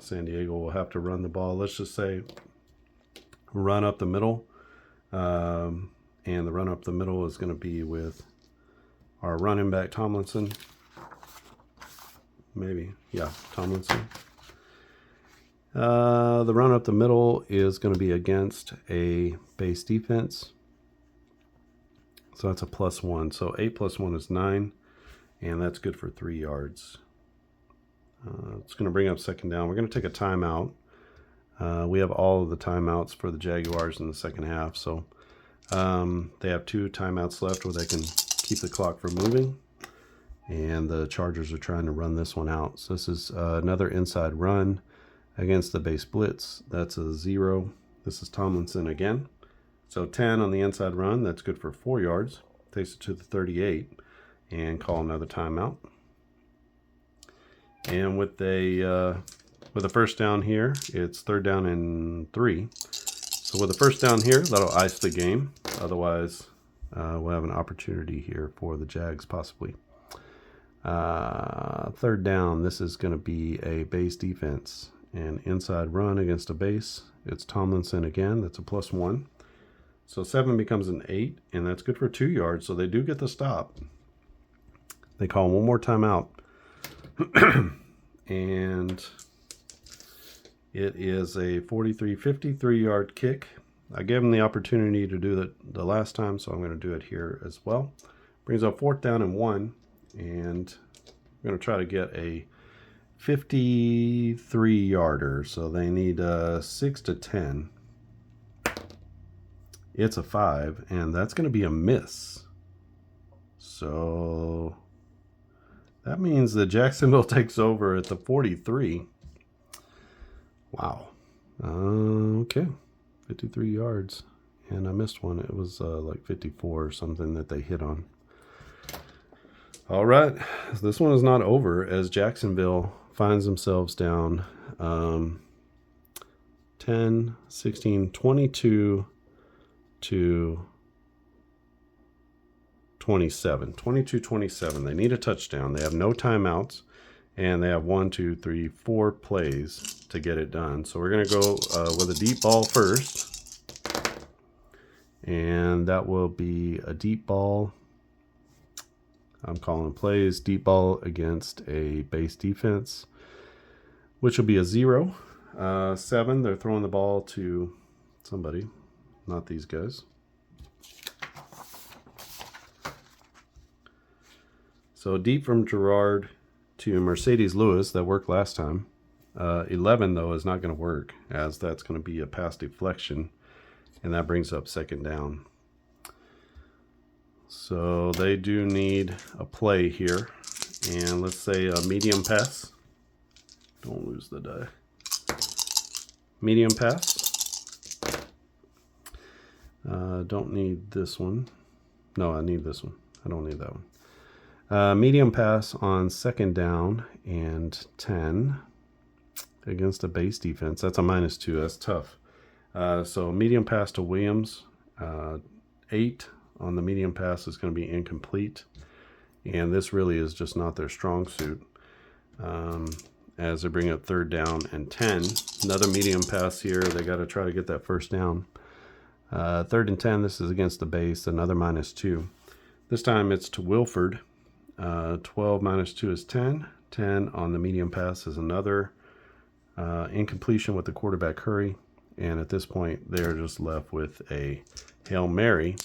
S1: San Diego will have to run the ball. Let's just say run up the middle, and the run up the middle is going to be with our running back Tomlinson. Maybe, yeah, Tomlinson. The run up the middle is going to be against a base defense, so that's a +1. So 8 + 1 is 9, and that's good for 3 yards. It's going to bring up 2nd down. We're going to take a timeout. We have all of the timeouts for the Jaguars in the second half, so they have 2 timeouts left where they can keep the clock from moving, and the Chargers are trying to run this one out. So this is another inside run against the base blitz. That's a 0. This is Tomlinson again. So 10 on the inside run. That's good for 4 yards. Takes it to the 38 and call another timeout. And with a 1st down here, it's 3rd down and 3. So with a 1st down here, that'll ice the game. Otherwise, we'll have an opportunity here for the Jags possibly. 3rd down, this is going to be a base defense. And inside run against a base, it's Tomlinson again. That's a +1. So 7 becomes an 8, and that's good for 2 yards. So they do get the stop. They call one more timeout. And it is a 53-yard kick. I gave them the opportunity to do that the last time, so I'm going to do it here as well. Brings up 4th down and 1, and I'm going to try to get a 53-yarder. So they need 6 to 10. It's a 5, and that's going to be a miss. So that means that Jacksonville takes over at the 43. Wow. Okay. 53 yards. And I missed one. It was like 54 or something that they hit on. All right. This one is not over as Jacksonville finds themselves down 10, 16, 22 to 27. 22-27. They need a touchdown. They have no timeouts, and they have 1, 2, 3, 4 plays to get it done. So we're going to go with a deep ball first, and that will be a deep ball. I'm calling plays deep ball against a base defense, which will be a 0. 7, they're throwing the ball to somebody, not these guys. So deep from Gerard to Mercedes Lewis, that worked last time. 11, though, is not going to work, as that's going to be a pass deflection, and that brings up 2nd down. So they do need a play here, and let's say a medium pass. Don't lose the die. Medium pass. Don't need this one. No, I need this one. I don't need that one. Medium pass on 2nd down and 10 against a base defense. That's a -2. That's tough. So medium pass to Williams. 8 on the medium pass is going to be incomplete. And this really is just not their strong suit. As they bring up 3rd down and 10. Another medium pass here. They got to try to get that 1st down. 3rd and 10. This is against the base. Another -2. This time it's to Wilford. 12 - 2 is 10. 10 on the medium pass is another incompletion with the quarterback hurry. And at this point, they're just left with a Hail Mary.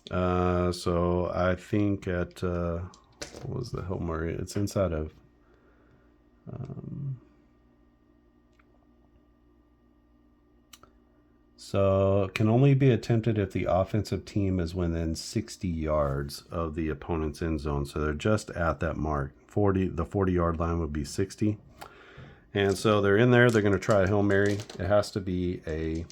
S1: So I think at, what was the Hail Mary? It's inside of, so it can only be attempted if the offensive team is within 60 yards of the opponent's end zone. So they're just at that mark. The 40-yard line would be 60. And so they're in there. They're going to try a Hail Mary. It has to be a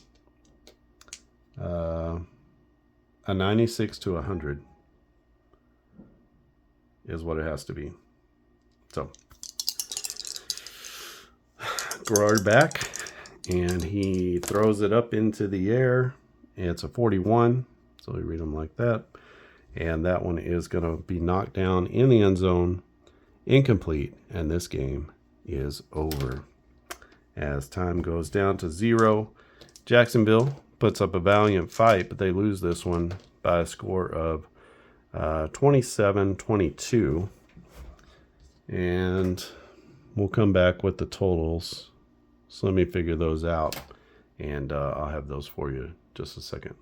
S1: 96 to 100 is what it has to be. So Gerard back, and he throws it up into the air. It's a 41, so we read them like that. And that one is going to be knocked down in the end zone, incomplete, and this game is over. As time goes down to 0, Jacksonville puts up a valiant fight, but they lose this one by a score of 27-22. And we'll come back with the totals. So let me figure those out, and I'll have those for you in just a second.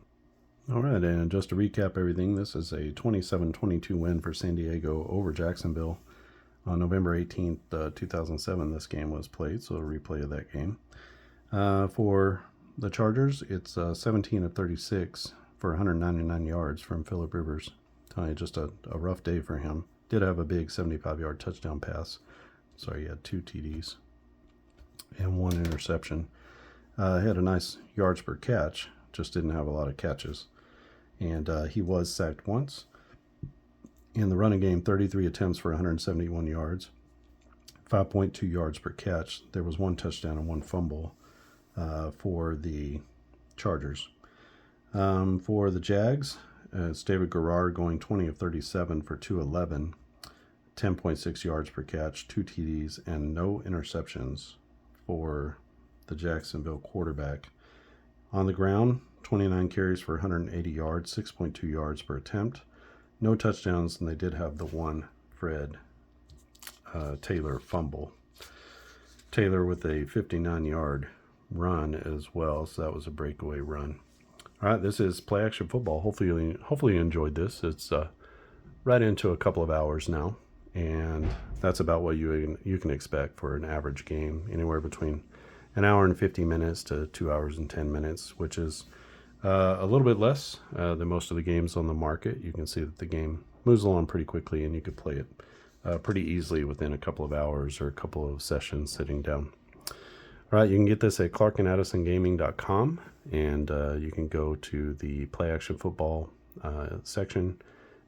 S1: All right, and just to recap everything, this is a 27-22 win for San Diego over Jacksonville. On November 18th, 2007, this game was played, so a replay of that game. For the Chargers, it's 17 of 36 for 199 yards from Phillip Rivers. Just a rough day for him. Did have a big 75-yard touchdown pass. Sorry, he had 2 TDs and 1 interception. He had a nice yards per catch, just didn't have a lot of catches. And he was sacked once. In the running game, 33 attempts for 171 yards, 5.2 yards per catch. There was 1 touchdown and 1 fumble for the Chargers. For the Jags, it's David Garrard going 20 of 37 for 211, 10.6 yards per catch, 2 TDs, and no interceptions for the Jacksonville quarterback. On the ground, 29 carries for 180 yards, 6.2 yards per attempt. No touchdowns, and they did have the 1 Fred Taylor fumble. Taylor with a 59-yard run as well, so that was a breakaway run. All right, this is Play Action Football. Hopefully you enjoyed this. It's right into a couple of hours now, and that's about what you can expect for an average game, anywhere between an hour and 50 minutes to 2 hours and 10 minutes, which is a little bit less than most of the games on the market. You can see that the game moves along pretty quickly, and you could play it pretty easily within a couple of hours or a couple of sessions sitting down. All right, you can get this at clarkandaddisongaming.com, and you can go to the Play Action Football section.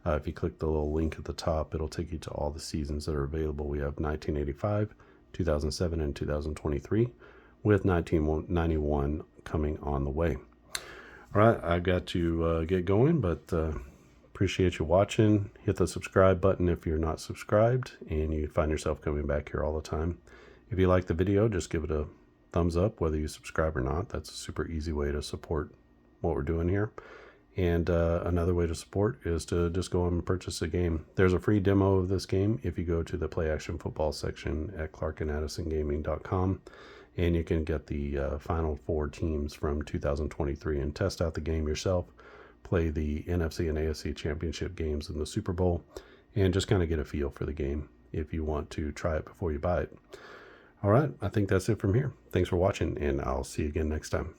S1: If you click the little link at the top, it'll take you to all the seasons that are available. We have 1985, 2007, and 2023, with 1991 coming on the way. All right, I've got to get going, but appreciate you watching. Hit the subscribe button if you're not subscribed and you find yourself coming back here all the time. If you like the video, just give it a thumbs up, whether you subscribe or not. That's a super easy way to support what we're doing here. And another way to support is to just go and purchase a game. There's a free demo of this game if you go to the Play Action Football section at clarkandaddisongaming.com. And you can get the final 4 teams from 2023 and test out the game yourself, play the NFC and AFC championship games in the Super Bowl, and just kind of get a feel for the game if you want to try it before you buy it. All right, I think that's it from here. Thanks for watching, and I'll see you again next time.